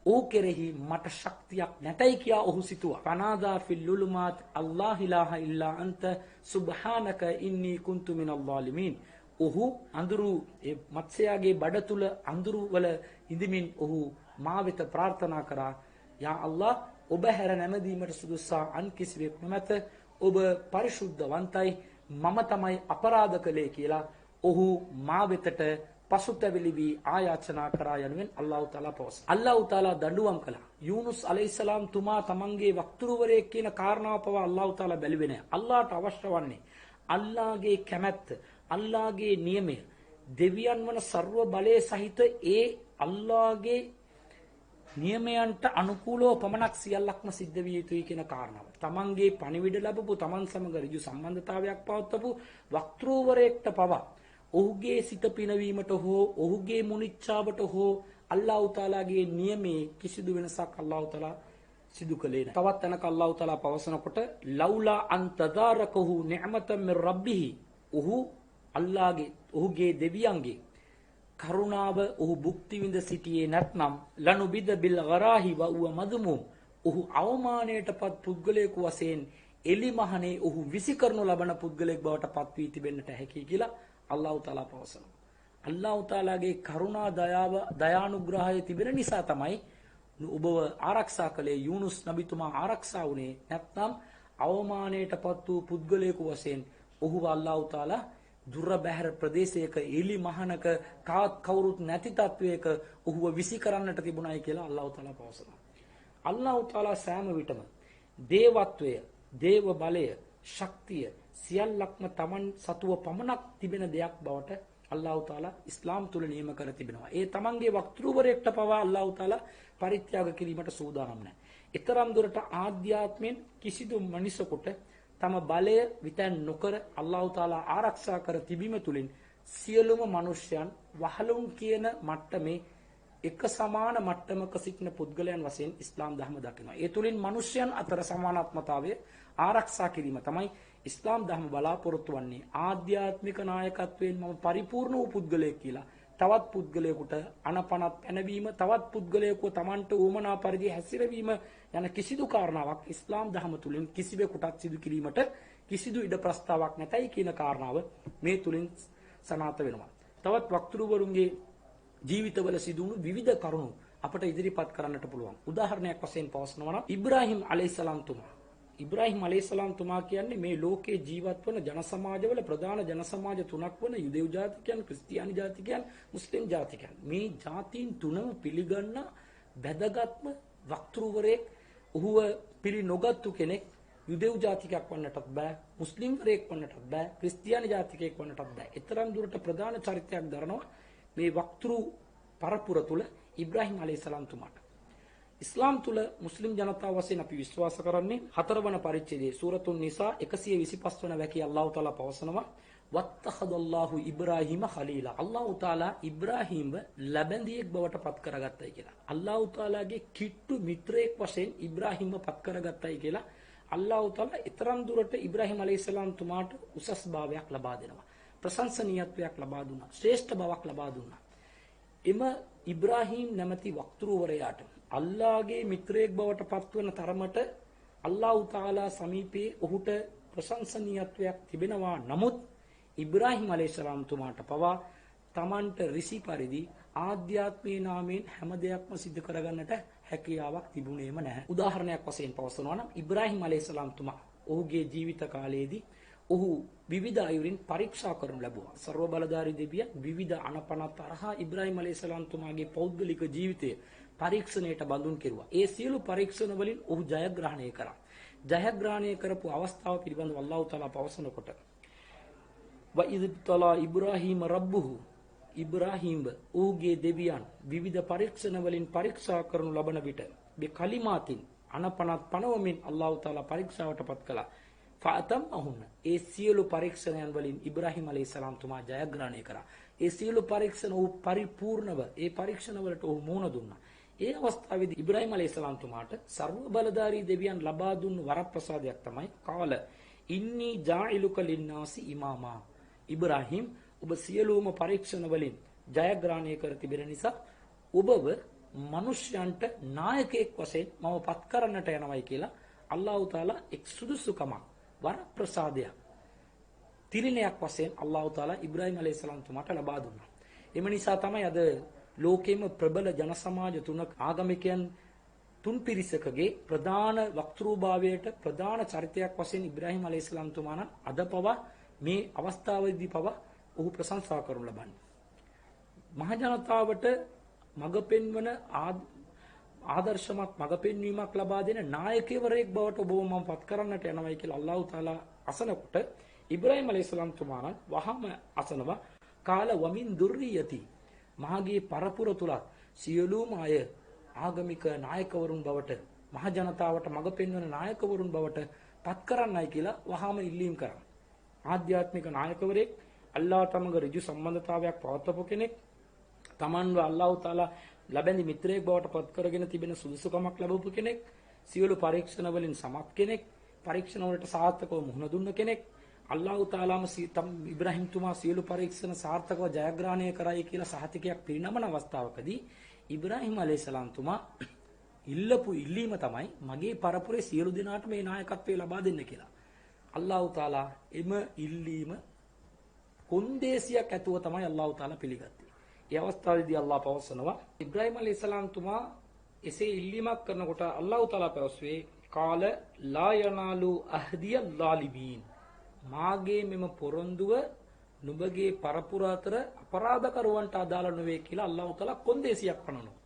Speaker 1: ඔහු කෙරෙහි මට ශක්තියක් නැතයි කියා ඔහු සිතුවා. පනාදා ෆිල් ලුලුමාත් අල්ලාහ් ඉලාහා ඉල්ලා අන්ත සුබ්හානක ඉන්නී කුන්තු මිනල් ظාලිමීන්. ඔහු අඳුරු ඒ මත්ස්‍යයාගේ බඩ තුල අඳුරු වල ඉඳමින් ඔහු මා වෙත ප්‍රාර්ථනා කරා යා අල්ලාහ් ඔබ හැර නැමදීමට සුදුසා අන් කිසිවෙක් නොමැත. ඔබ පරිශුද්ධවන්තයි මම තමයි අපරාධ කළේ කියලා ඔහු මා වෙතට පසුතැවිලි වී ආයාචනා කරා යනුවෙන් අල්ලාහ් තාලා පවසනවා. අල්ලාහ් තාලා දඬුවම් කළා. යූනුස් අලයිහිස්සලාම් තුමා තමන්ගේ වක්තුරුවරයෙක් කියන කාරණාව පවා අල්ලාහ් තාලා බැලුවේ නැහැ. අල්ලාහට අවශ්‍ය වන්නේ අල්ලාහගේ කැමැත්ත, අල්ලාහගේ නියමය, දෙවියන් වන ਸਰව බලයේ සහිත ඒ අල්ලාහගේ නියමයන්ට අනුකූලව පමණක් සියල්ලක්ම සිද්ධ විය යුතුයි කියන කාරණාව. තමන්ගේ පණිවිඩ ලැබපු තමන් සමග ඍජු සම්බන්ධතාවයක් පවත්වපු වක්තෘවරයෙක්ට පවා ඔහුගේ සිත පිනවීමට හෝ ඔහුගේ මුනිච්චාවට හෝ අල්ලාහ් තාලාගේ නියමයේ කිසිදු වෙනසක් අල්ලාහ් තාලා සිදු කළේ නැහැ. තවත් තැනක අල්ලාහ් තාලා පවසනකොට ලෞලා අන් තදාරකහු නිඅමතම් මින් රබ්බිහි ඔහු අල්ලාහගේ ඔහුගේ දෙවියන්ගේ කරුණාව ඔහු භුක්ති විඳ සිටියේ නැත්නම් ලනුබිද බිල් ගරාහි වඋව මදුමුම් ඔහු අවමානයටපත් පුද්ගලයෙකු වශයෙන් එලිමහනේ ඔහු විසිකරනු ලබන පුද්ගලයෙක් බවට පත් වී තිබෙන්නට හැකියි කියලා අල්ලාහ් තාලා පවසනවා. අල්ලාහ් තාලාගේ කරුණා දයාව දයානුග්‍රහය තිබෙන නිසා තමයි ඔබව ආරක්ෂා කළේ. යූනුස් නබිතුමා ආරක්ෂා වුණේ නැත්නම් අවමානයටපත් වූ පුද්ගලයෙකු වශයෙන් ඔහුව අල්ලාහ් තාලා දුර බැහැර ප්‍රදේශයක එලි මහනක කාත් කවුරුත් නැති තත්වයක ඔහුව විසි කරන්නට තිබුණයි කියලා අල්ලාහ් තාලා පවසනවා. අල්ලාහ් තාලා සෑම විටම දේවත්වය, දේව බලය, ශක්තිය සියල්ලක්ම Taman සතුව පමණක් තිබෙන දෙයක් බවට අල්ලාහ් තාලා ඉස්ලාම් තුල නියම කර තිබෙනවා. ඒ Tamanගේ වක්තෘවරයෙක්ට පවා අල්ලාහ් තාලා පරිත්‍යාග කිරීමට සූදානම් නැහැ. ඊතරම් දුරට ආධ්‍යාත්මයෙන් කිසිදු මිනිසෙකුට තම බලය විතන් නොකර අල්ලාහ් තාලා ආරක්ෂා කර තිබීම තුළින් සියලුම මිනිසයන් වහලුන් කියන මට්ටමේ එක සමාන මට්ටමක සිටින පුද්ගලයන් වශයෙන් ඉස්ලාම් ධර්ම දකිනවා. ඒ තුළින් මිනිසයන් අතර සමානාත්මතාවය ආරක්ෂා කිරීම තමයි ඉස්ලාම් ධර්ම බලාපොරොත්තු වන්නේ. ආධ්‍යාත්මික නායකත්වයෙන් මම පරිපූර්ණ වූ පුද්ගලයෙක් කියලා තවත් පුද්ගලයෙකුට අනපනත් පැනවීම, තවත් පුද්ගලයෙකුව Tamanට උවමනා පරිදි හැසිරවීම යන කිසිදු කාරණාවක් ඉස්ලාම් ධර්ම තුලින් කිසිවෙකුටත් සිදු කිරීමට කිසිදු ඉඩ ප්‍රස්තාවක් නැතයි කියන කාරණාව මේ තුලින් සනාථ වෙනවා. තවත් වක්තෘවරුන්ගේ ජීවිතවල සිදුණු විවිධ කරුණු අපට ඉදිරිපත් කරන්නට පුළුවන්. උදාහරණයක් වශයෙන් පවසනවා නම් ඉබ්‍රාහීම් අලයිහිස්සලාම් තුමා. ඉබ්‍රාහීම් අලයිහිස්සලාම් තුමා කියන්නේ මේ ලෝකේ ජීවත් වන ජන සමාජවල ප්‍රධාන ජන සමාජ තුනක් වන යුදෙව් ජාතිකයන්, ක්‍රිස්තියානි ජාතිකයන්, මුස්ලිම් ජාතිකයන්. මේ ජාතීන් තුනම පිළිගන්න වැදගත්ම වක්තෘවරයෙක්. ඔහුව පිළි නොගත්තු කෙනෙක් යුදෙව් ජාතිකයක් වන්නටත් බෑ, මුස්ලිම් වරයෙක් වන්නටත් බෑ, ක්‍රිස්තියානි ජාතිකයෙක් වන්නටත් බෑ. ඊතරම් දුරට ප්‍රධාන චරිතයක් දරනවා මේ වක්තෘ පරපුර තුල ඉබ්‍රාහීම් අලයිහිස්සලාම් තුමාට. ඉස්ලාම් තුල මුස්ලිම් ජනතාව වශයෙන් අපි විශ්වාස කරන්නේ 4 වන පරිච්ඡේදයේ සූරතුන් නිසා 125 වන වැකි අල්ලාහ් තාලා පවසනවා වත්තඛදල්ලාහු ඉබ්‍රාහීම ඛලීලා. අල්ලාහ් තාලා ඉබ්‍රාහීම්ව ලැබැඳියෙක් බවට පත් කරගත්තයි කියලා. අල්ලාහ් තාලාගේ කිට්ටු මිත්‍රයෙක් වශයෙන් ඉබ්‍රාහීම්ව පත් කරගත්තයි කියලා අල්ලාහ් තාලා ඊතරම් දුරට ඉබ්‍රාහීම් අලයිහිස්සලාම් තුමාට උසස් භාවයක් ලබා දෙනවා. ප්‍රශංසනීයත්වයක් ලබා දුන්නා. ශ්‍රේෂ්ඨ බවක් ලබා දුන්නා. එම ඉබ්‍රාහීම් නැමැති වක්තෘවරයාට අල්ලාහගේ මිත්‍රයෙක් බවට පත්වන තරමට අල්ලාහ් තාලා සමීපයේ ඔහුට ප්‍රශංසනීයත්වයක් තිබෙනවා. නමුත් ඉබ්‍රාහීම් අලයිහිස්සලාම් තුමාට පවා තමන්ට ඍෂි පරිදි ආධ්‍යාත්මීය නාමයෙන් හැම දෙයක්ම සිදු කරගන්නට හැකියාවක් තිබුණේම නැහැ. උදාහරණයක් වශයෙන් පවසනවා නම් ඉබ්‍රාහීම් අලයිහිස්සලාම් තුමා ඔහුගේ ජීවිත කාලයේදී ඔහු විවිධ අයුරින් පරීක්ෂා කරනු ලැබුවා. සර්ව බලධාරී දෙවියන් විවිධ අනපනත් තරහා ඉබ්‍රාහීම් අලයිහිස්සලාම් තුමාගේ පෞද්ගලික ජීවිතය පරීක්ෂණයට බඳුන් කෙරුවා. ඒ සියලු පරීක්ෂණ වලින් ඔහු ජයග්‍රහණය කරා. ජයග්‍රහණය කරපු අවස්ථාව පිළිබඳව අල්ලාහ් තාලා පවසනකොට වයිද් තලා ඉබ්‍රාහීම රබ්බුහු ඉබ්‍රාහීම් ඔහුගේ දෙවියන් විවිධ පරීක්ෂණ වලින් පරීක්ෂා කරනු ලබන විට මේ කලිමාතින් අනපනත් පනවමින් අල්ලාහ් තාලා පරීක්ෂාවටපත් කළා. ෆාතම්හුන් ඒ සියලු පරීක්ෂණයන් වලින් ඉබ්‍රාහීම් අලයිහිස්සලාම් තුමා ජයග්‍රහණය කරා. ඒ සියලු පරීක්ෂණ ඔහු පරිපූර්ණව ඒ පරීක්ෂණ වලට ඔහු මුහුණ දුන්නා. ඒ අවස්ථාවේදී ඉබ්‍රාහීම් අලයිහිස්සලාම් තුමාට සර්ව බලධාරී දෙවියන් ලබා දුන් වරප්‍රසාදයක් තමයි කාල ඉන්නි ජායිලුක ලින්නාසි ඉමාමා. ඉබ්‍රාහීම් ඔබ සියලුම පරීක්ෂණ වලින් ජයග්‍රහණය කර තිබෙන නිසා ඔබව මිනිස්යන්ට නායකයෙක් වශයෙන් මම පත් කරන්නට යනවායි කියලා අල්ලාහ් තාලා එක් සුදුසුකමක් වරප්‍රසාදයක් තිරිනයක් වශයෙන් අල්ලාහ් තාලා ඉබ්‍රාහීම් අලයිහිස්සලාම් තුමාට ලබා දුන්නා. එම නිසා තමයි අද ලෝකෙම ප්‍රබල ජන සමාජ තුනක ආගමිකයන් තුන් පිරිසකගේ ප්‍රධාන වක්තෘභාවයට ප්‍රධාන චරිතයක් වශයෙන් ඉබ්‍රාහීම් අලයිහිස්සලාම් තුමා නම් අද පවා මේ අවස්ථාවේදී පවා ඔහු ප්‍රශංසා කරනු ලබන්නේ. මහ ජනතාවට මඟ පෙන්වන ආදර්ශමත් මඟ පෙන්වීමක් ලබා දෙන නායකයෙක් බවට ඔබව මම පත් කරන්නට යනවායි කියලා අල්ලාහ් තාලා අසනකොට ඉබ්‍රාහීම් අලයිහිස්සලාම් තුමා නම් වහම අසනවා කාල වමින් දුර්රියති මහගේ පරපුර තුලත් සියලුම අය ආගමික නායකවරුන් බවට මහ ජනතාවට මඟ පෙන්වන නායකවරුන් බවට පත් කරන්නයි කියලා වහම ඉල්ලීම් කරා. ආධ්‍යාත්මික නායකවරයෙක් අල්ලාහ් තමග ඍජු සම්බන්ධතාවයක් පවත්වපු කෙනෙක් තමන්ව අල්ලාහ් තාලා ලැබෙන මිත්‍රයෙක් බවට පත් කරගෙන තිබෙන සුදුසුකමක් ලැබපු කෙනෙක් සියලු පරීක්ෂණ වලින් සමත් කෙනෙක් පරීක්ෂණ වලට සාර්ථකව මුහුණ දුන්න කෙනෙක් අල්ලාහ් තාලාම ඉබ්‍රාහීම් තුමා සියලු පරීක්ෂණ සාර්ථකව ජයග්‍රහණය කරයි කියලා සහතිකයක් පිරිනමන අවස්ථාවකදී ඉබ්‍රාහීම් අලයිහිස්සලාම් තුමා ඉල්ලපු ඉල්ලීම තමයි මගේ පරපුරේ සියලු දෙනාට මේ නායකත්වය ලබා දෙන්න කියලා. අල්ලාහ් තාලා එම ඉල්ලීම කොන්දේසියක් ඇතුව තමයි අල්ලාහ් තාලා පිළිගත්තේ. ඒ අවස්ථාවේදී අල්ලාහ් පවසනවා ඉබ්‍රාහීම් අලයිහිස්සලාම් තුමා එසේ ඉල්ලීමක් කරනකොට අල්ලාහ් තාලා පැවසුවේ කාල ලා යනාලු අහදිය ලාලිබීන් මාගේ මෙම පොරොන්දුව නුඹගේ පරපුර අතර අපරාධකරුවන්ට අදාළ නොවේ කියලා අල්ලාහ් තාලා කොන්දේසියක් පනවනවා.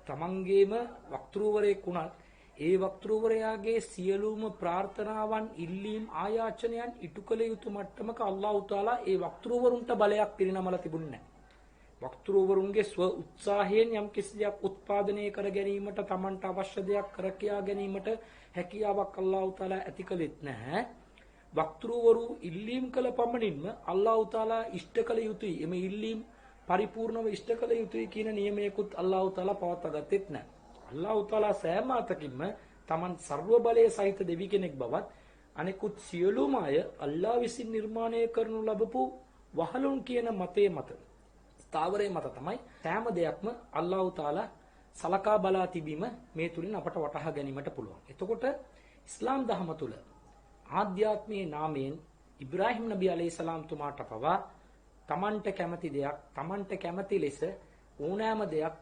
Speaker 1: තමන්ගේම වක්තෘවරයෙක් වුණත් ඒ වක්තෘවරයාගේ සියලුම ප්‍රාර්ථනාවන් ඉල්ලීම් ආයාචනයන් ඉටු කළ යුතු මට්ටමක අල්ලාහ් තාලා ඒ වක්තෘවරුන්ට බලයක් පිරිනමලා තිබුණේ නැහැ. වක්තෘවරුන්ගේ ස්ව උත්සාහයෙන් යම් කිසි දෙයක් උත්පාදනය කර ගැනීමට තමන්ට අවශ්‍ය දෙයක් කර කියා ගැනීමට හැකියාවක් අල්ලාහ් තාලා ඇති කළෙත් නැහැ. වක්තෘවරු ඉල්ලීම් කළ පමණින්ම අල්ලාහ් තාලා ඉෂ්ට කළ යුතුයි. එම ඉල්ලීම් පරිපූර්ණව ඉෂ්ට කළ යුතුයි කියන නියමයකුත් අල්ලාහ් තාලා පවත්වාගත්තෙත් නැහැ. අල්ලාහ් තාලා සෑම අතකින්ම තමන් සර්ව බලයේ සහිත දෙවි කෙනෙක් බවත් අනෙකුත් සියලුම අය අල්ලාහ් විසින් නිර්මාණය කරනු ලබපු වහලුන් කියන මතයේ මත ස්ථාවරයේ මත තමයි සෑම දෙයක්ම අල්ලාහ් තාලා සලකා බලා තිබීම මේ තුලින් අපට වටහා ගැනීමට පුළුවන්. එතකොට ඉස්ලාම් ධර්ම තුල ආධ්‍යාත්මීය නාමයෙන් ඉබ්‍රාහීම් නබි අලයිහිස්සලාම් තුමාට පවා තමන්ට කැමති දෙයක් තමන්ට කැමති ලෙස ඕනෑම දෙයක්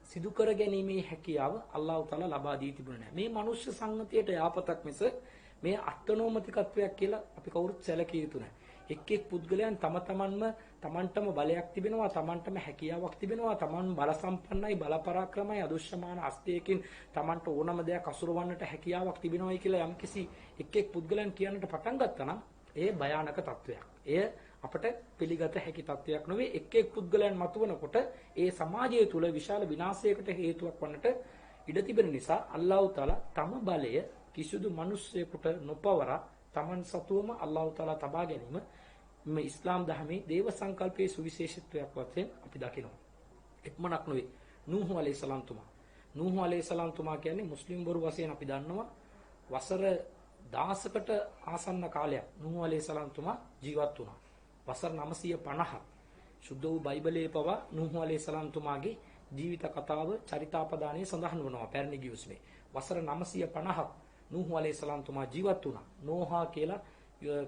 Speaker 1: සිදු කර ගැනීමේ හැකියාව අල්ලාහ් තාලා ලබා දී තිබුණේ නැහැ. මේ මනුෂ්‍ය සංගතියට යාපතක් මිස මේ අත්නෝමතිකත්වයක් කියලා අපි කවුරුත් සැලකිය යුතු නැහැ. එක් එක් පුද්ගලයන් තමන්ටම බලයක් තිබෙනවා, තමන්ටම හැකියාවක් තිබෙනවා, තමන් බල සම්පන්නයි, බල පරාක්‍රමයි, අදුෂ්‍යමාන අස්තයකින් තමන්ට ඕනම දෙයක් අසුරවන්නට හැකියාවක් තිබෙනවායි කියලා යම්කිසි එක් එක් පුද්ගලයන් කියන්නට පටන් ගත්තා නම් ඒ භයානක තත්වයක්. එය අපට පිළිගත හැකි තත්වයක් නොවේ. එක් එක් පුද්ගලයන් මතුවනකොට ඒ සමාජය තුළ විශාල විනාශයකට හේතුවක් වන්නට ඉඩ තිබෙන නිසා අල්ලාහ් තාලා තම බලය කිසිදු මිනිසෙකුට නොපවරා තමන් සතුවම අල්ලාහ් තාලා තබා ගැනීම මේ ඉස්ලාම් ධර්මයේ දේව සංකල්පයේ සුවිශේෂත්වයක් වශයෙන් අපි දකිනවා. එක්මනක් නොවේ. නූහ් අලයිහිස්සලාම් තුමා. නූහ් අලයිහිස්සලාම් තුමා කියන්නේ මුස්ලිම් වරු වශයෙන් අපි දන්නවා වසර 1000කට ආසන්න කාලයක් නූහ් අලයිහිස්සලාම් තුමා ජීවත් වුණා. වසර 950 සුද්ධ වූ බයිබලයේ පවා නූහ් අලයිහිස්සලාම් තුමාගේ ජීවිත කතාව චරිතාපදානයේ සඳහන් වෙනවා පැරණි ගිවිසුමේ. වසර 950ක් නූහ් අලයිහිස්සලාම් තුමා ජීවත් වුණා. නෝහා කියලා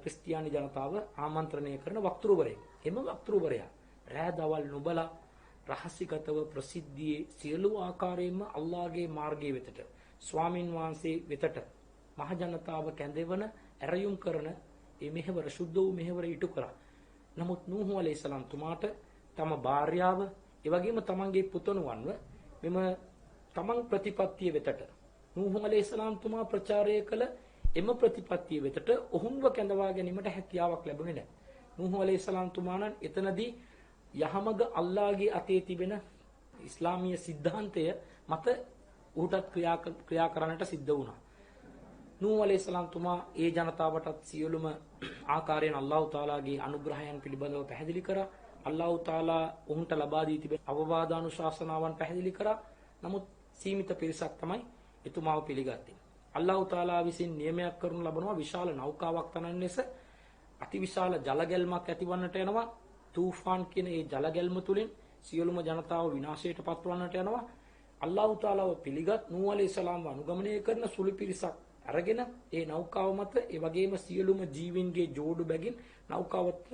Speaker 1: ක්‍රිස්තියානි ජනතාව ආමන්ත්‍රණය කරන වක්තෘවරයෙක්. එම වක්තෘවරයා රෑ දවල් නොබලා රහසිගතව ප්‍රසිද්ධියේ සියලු ආකාරයෙන්ම අල්ලාහගේ මාර්ගයේ වෙතට ස්වාමින් වහන්සේ වෙතට මහ ජනතාව කැඳවන ඇරයුම් කරන මේ මෙහෙවර සුද්ධ වූ මෙහෙවර ඉටු කරා. නමුත් නූහ් අලයිහිස්සලාම් තුමාට තම භාර්යාව එවැගේම තමන්ගේ පුතණුවන්ව මෙම තමන් ප්‍රතිපත්තිය වෙතට නූහ් අලයිහිස්සලාම් තුමා ප්‍රචාරය කළ එම ප්‍රතිපත්තිය වෙතට ඔහුන්ව කැඳවා ගැනීමට හැකියාවක් ලැබුණේ නැහැ. නූහ් අලයිහිස්සලාම් තුමාණන් එතනදී යහමග අල්ලාහගේ අතේ තිබෙන ඉස්ලාමීය સિદ્ધාන්තය මත උහුටත් ක්‍රියා කරන්නට සිද්ධ වුණා. නූහ් අලයිහිස්සලාම් තුමා ඒ ජනතාවටත් සියලුම ආකාරයෙන් අල්ලාහ් තාලාගේ අනුග්‍රහයන් පිළිබඳව පැහැදිලි කරා. අල්ලාහ් තාලා උන්ට ලබා දී තිබෙන අවවාදානුශාසනාවන් පැහැදිලි කරා. නමුත් සීමිත පිරිසක් තමයි එතුමාව පිළිගත්තේ. අල්ලාහ් තාලා විසින් නියමයක් කරනු ලබනවා විශාල නෞකාවක් තනන ලෙස අතිවිශාල ජල ගැල්මක් ඇතිවන්නට යනවා. තූෆාන් කියන ඒ ජල ගැල්ම තුලින් සියලුම ජනතාව විනාශයට පත්වන්නට යනවා. අල්ලාහ් තාලාව පිළිගත් නූහ් අලයිහිස්සලාම්ව අනුගමනය කරන සුළු පිරිසක් අරගෙන ඒ නෞකාව මත ඒ වගේම සියලුම ජීවින්ගේ ජෝඩු බැගින් නෞකාවත්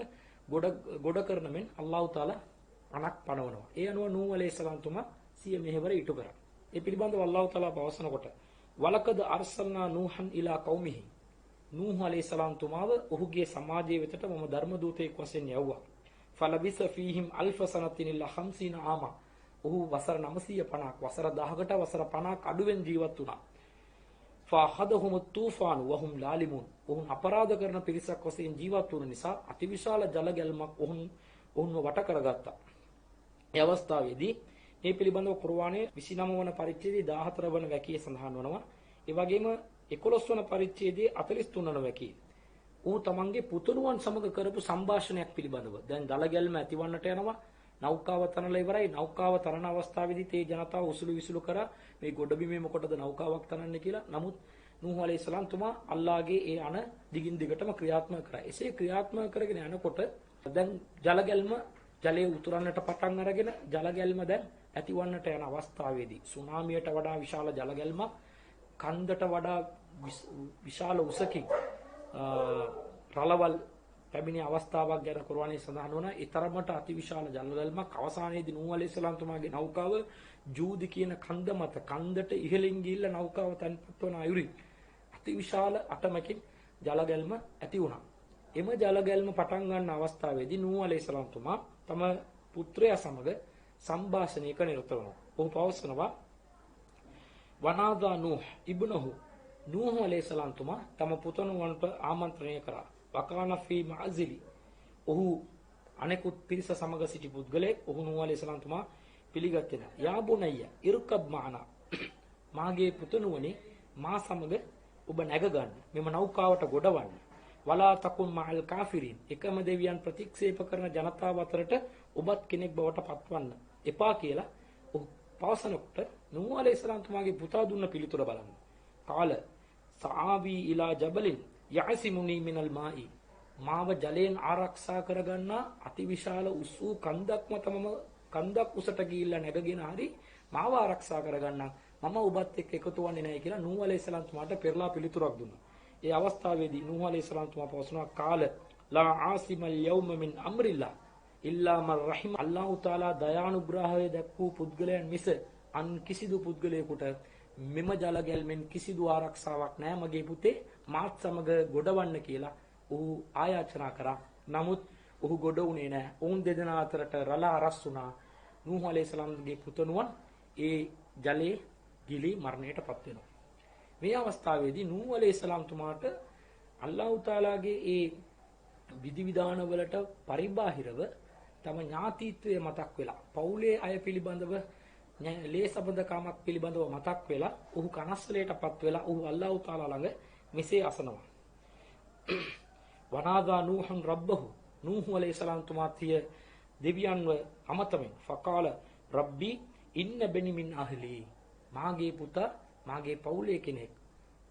Speaker 1: ගොඩ කරන මෙන් අල්ලාහ් තාලා අනක් පනවනවා. ඒ අනුව නූහ් අලයිහිස්සලාම් තුමා සිය මෙහෙවර ඉටු කරා. ඒ පිළිබඳව අල්ලාහ් තාලා පවසනකොට වලකද අර්සල්නා නූහන් ඉලා කෞමිහි නූහ් අලයිහිස්සලාම් තුමාව ඔහුගේ සමාජයේ වෙතට මම ධර්ම දූතයෙක් වශයෙන් යවුවා. ෆලබිස ෆීහිම් අල්ෆ සනතින් ඉල්ලා 50 ආමා ඔහු වසර 950ක් වසර 10කට වසර 50ක් අඩුවෙන් ජීවත් වුණා. ෆාහදහුම් තූෆාන් වහුම් ලාලිමුන් ඔවුන් අපරාධ කරන පිරිසක් වශයෙන් ජීවත් වුණ නිසා අතිවිශාල ජල ගැල්මක් ඔවුන්ව වට කරගත්තා. ඒ අවස්ථාවේදී මේ පිළිබඳව කුර්ආනයේ 29 වන පරිච්ඡේදයේ 14 වන වැකියේ සඳහන් වනවා. ඒ වගේම 11 වන පරිච්ඡේදයේ 43 වන වැකියේ ඌ තමන්ගේ පුතුණුවන් සමග කරපු සංഭാෂණයක් පිළිබඳව දැන් ජල ගැල්ම ඇතිවන්නට යනවා. නෞකාව තනලා ඉවරයි. නෞකාව තරන අවස්ථාවේදී තේ ජනතාව උසුළු විසුළු කරා මේ ගොඩබිමේ මොකටද නෞකාවක් තනන්නේ කියලා. නමුත් නූහ් අලයිහිස්සලාම් තුමා අල්ලාහගේ ඒ අණ දිගින් දිගටම ක්‍රියාත්මක කරා. එසේ ක්‍රියාත්මක කරගෙන යනකොට දැන් ජල ගැල්ම ජලයේ උතුරන්නට පටන් අරගෙන ජල ගැල්ම දැන් ඇතිවන්නට යන අවස්ථාවේදී සුනාමියට වඩා විශාල ජල ගැල්මක් කන්දට වඩා විශාල උසකින් රළවල් පැමිණි අවස්ථාවක් ගැන කුර්ආනයේ සඳහන් වුණා. ඒ තරමට අතිවිශාල ජල ගැල්මක් අවසානයේදී නූහ් අලයිහිස්සලාම් තුමාගේ නෞකාව ජූදි කියන කන්ද මත කන්දට ඉහළින් ගිහිල්ලා නෞකාව තන්පත් වන අයුරින් අතිවිශාල අටමකින් ජල ගැල්ම ඇති වුණා. එම ජල ගැල්ම පටන් ගන්න අවස්ථාවේදී නූහ් අලයිහිස්සලාම් තුමා තම පුත්‍රයා සමග සංഭാෂණයක නිරත වුණා. ඔහු පවසනවා වනාදා නූහ් ඉබ්නහු නූහ් අලයිහිස්සලාම් තුමා තම පුතණුවන්ට ආමන්ත්‍රණය කරා. වකාන ෆී මඅසිලි ඔහු අනෙකුත් පිරිස සමග සිටි පුද්ගලයෙක්. ඔහු නූහ් අලයිහිස්සලාම් තුමා පිළිගත්තේ නැහැ. යා බුනయ్య ඉර්කබ් මානා මාගේ පුතණුවනි මා සමග ඔබ නැග ගන්න. මෙම නෞකාවට ගොඩවන්න. වලා තකුන් මල් කාෆිරින් එකම දෙවියන් ප්‍රතික්ෂේප කරන ජනතාව අතරට ඔබත් කෙනෙක් බවට පත්වන්න එපා කියලා ඔහු පවසනකොට නූහ් අලයිහිස්සලාම් තුමාගේ පුතා දුන්න පිළිතුර බලන්න. කාල සාවි ඉලා ජබලින් යසිමුනි මිනල් මායි මාව ජලයෙන් ආරක්ෂා කරගන්න අතිවිශාල උසු කන්දක් උසට ගිහිල්ලා නැගගෙන හරි මාව ආරක්ෂා කරගන්න මම ඔබත් එක්ක එකතු වෙන්නේ නැහැ කියලා නූහ් අලයිහිස්සලාම් තුමාට පෙරලා පිළිතුරක් දුන්නා. ඒ අවස්ථාවේදී නූහ් අලයිහිස්සලාම් තුමා පවසනවා කාල ලා ආසිමල් යවුම මින් අම්රිල්ලා ඉල්ලා මන් රහිම අල්ලාහ් තාලා දයානුග්‍රහය දක්වූ පුද්ගලයන් මිස අන් කිසිදු පුද්ගලයෙකුට මෙම ජල ගැල්මෙන් කිසිදු ආරක්ෂාවක් නැහැ මගේ පුතේ මාත් සමග ගොඩවන්න කියලා ඔහු ආයාචනා කරා. නමුත් ඔහු ගොඩ වුණේ නැහැ. ඔවුන් දෙදෙනා අතරට රළ අරස් වුණා. නූහ් අලයිහිස්සලාම්ගේ පුතණුවන් ඒ ජලයේ ගිලී මරණයටපත් වෙනවා. මේ අවස්ථාවේදී නූහ් අලයිහිස්සලාම් තුමාට අල්ලාහ් තාලාගේ ඒ විධිවිධාන වලට පරිබාහිරව තම ඥාතිත්වය මතක් වෙලා පවුලේ අය පිළිබඳව ලේසබඳකමක් පිළිබඳව මතක් වෙලා ඔහු කනස්සලයටපත් වෙලා ඔහු අල්ලාහ් තාලා ළඟ මෙසේ අසනවා. වනාදා නූහන් රබ්බහු නූහ් අලයිහිස්සලාම් තුමාතිය දෙවියන්ව අමතමින් ෆකාල රබ්බි ඉන්න බනි මින් අහ්ලි මාගේ පුතා මාගේ පවුලේ කෙනෙක්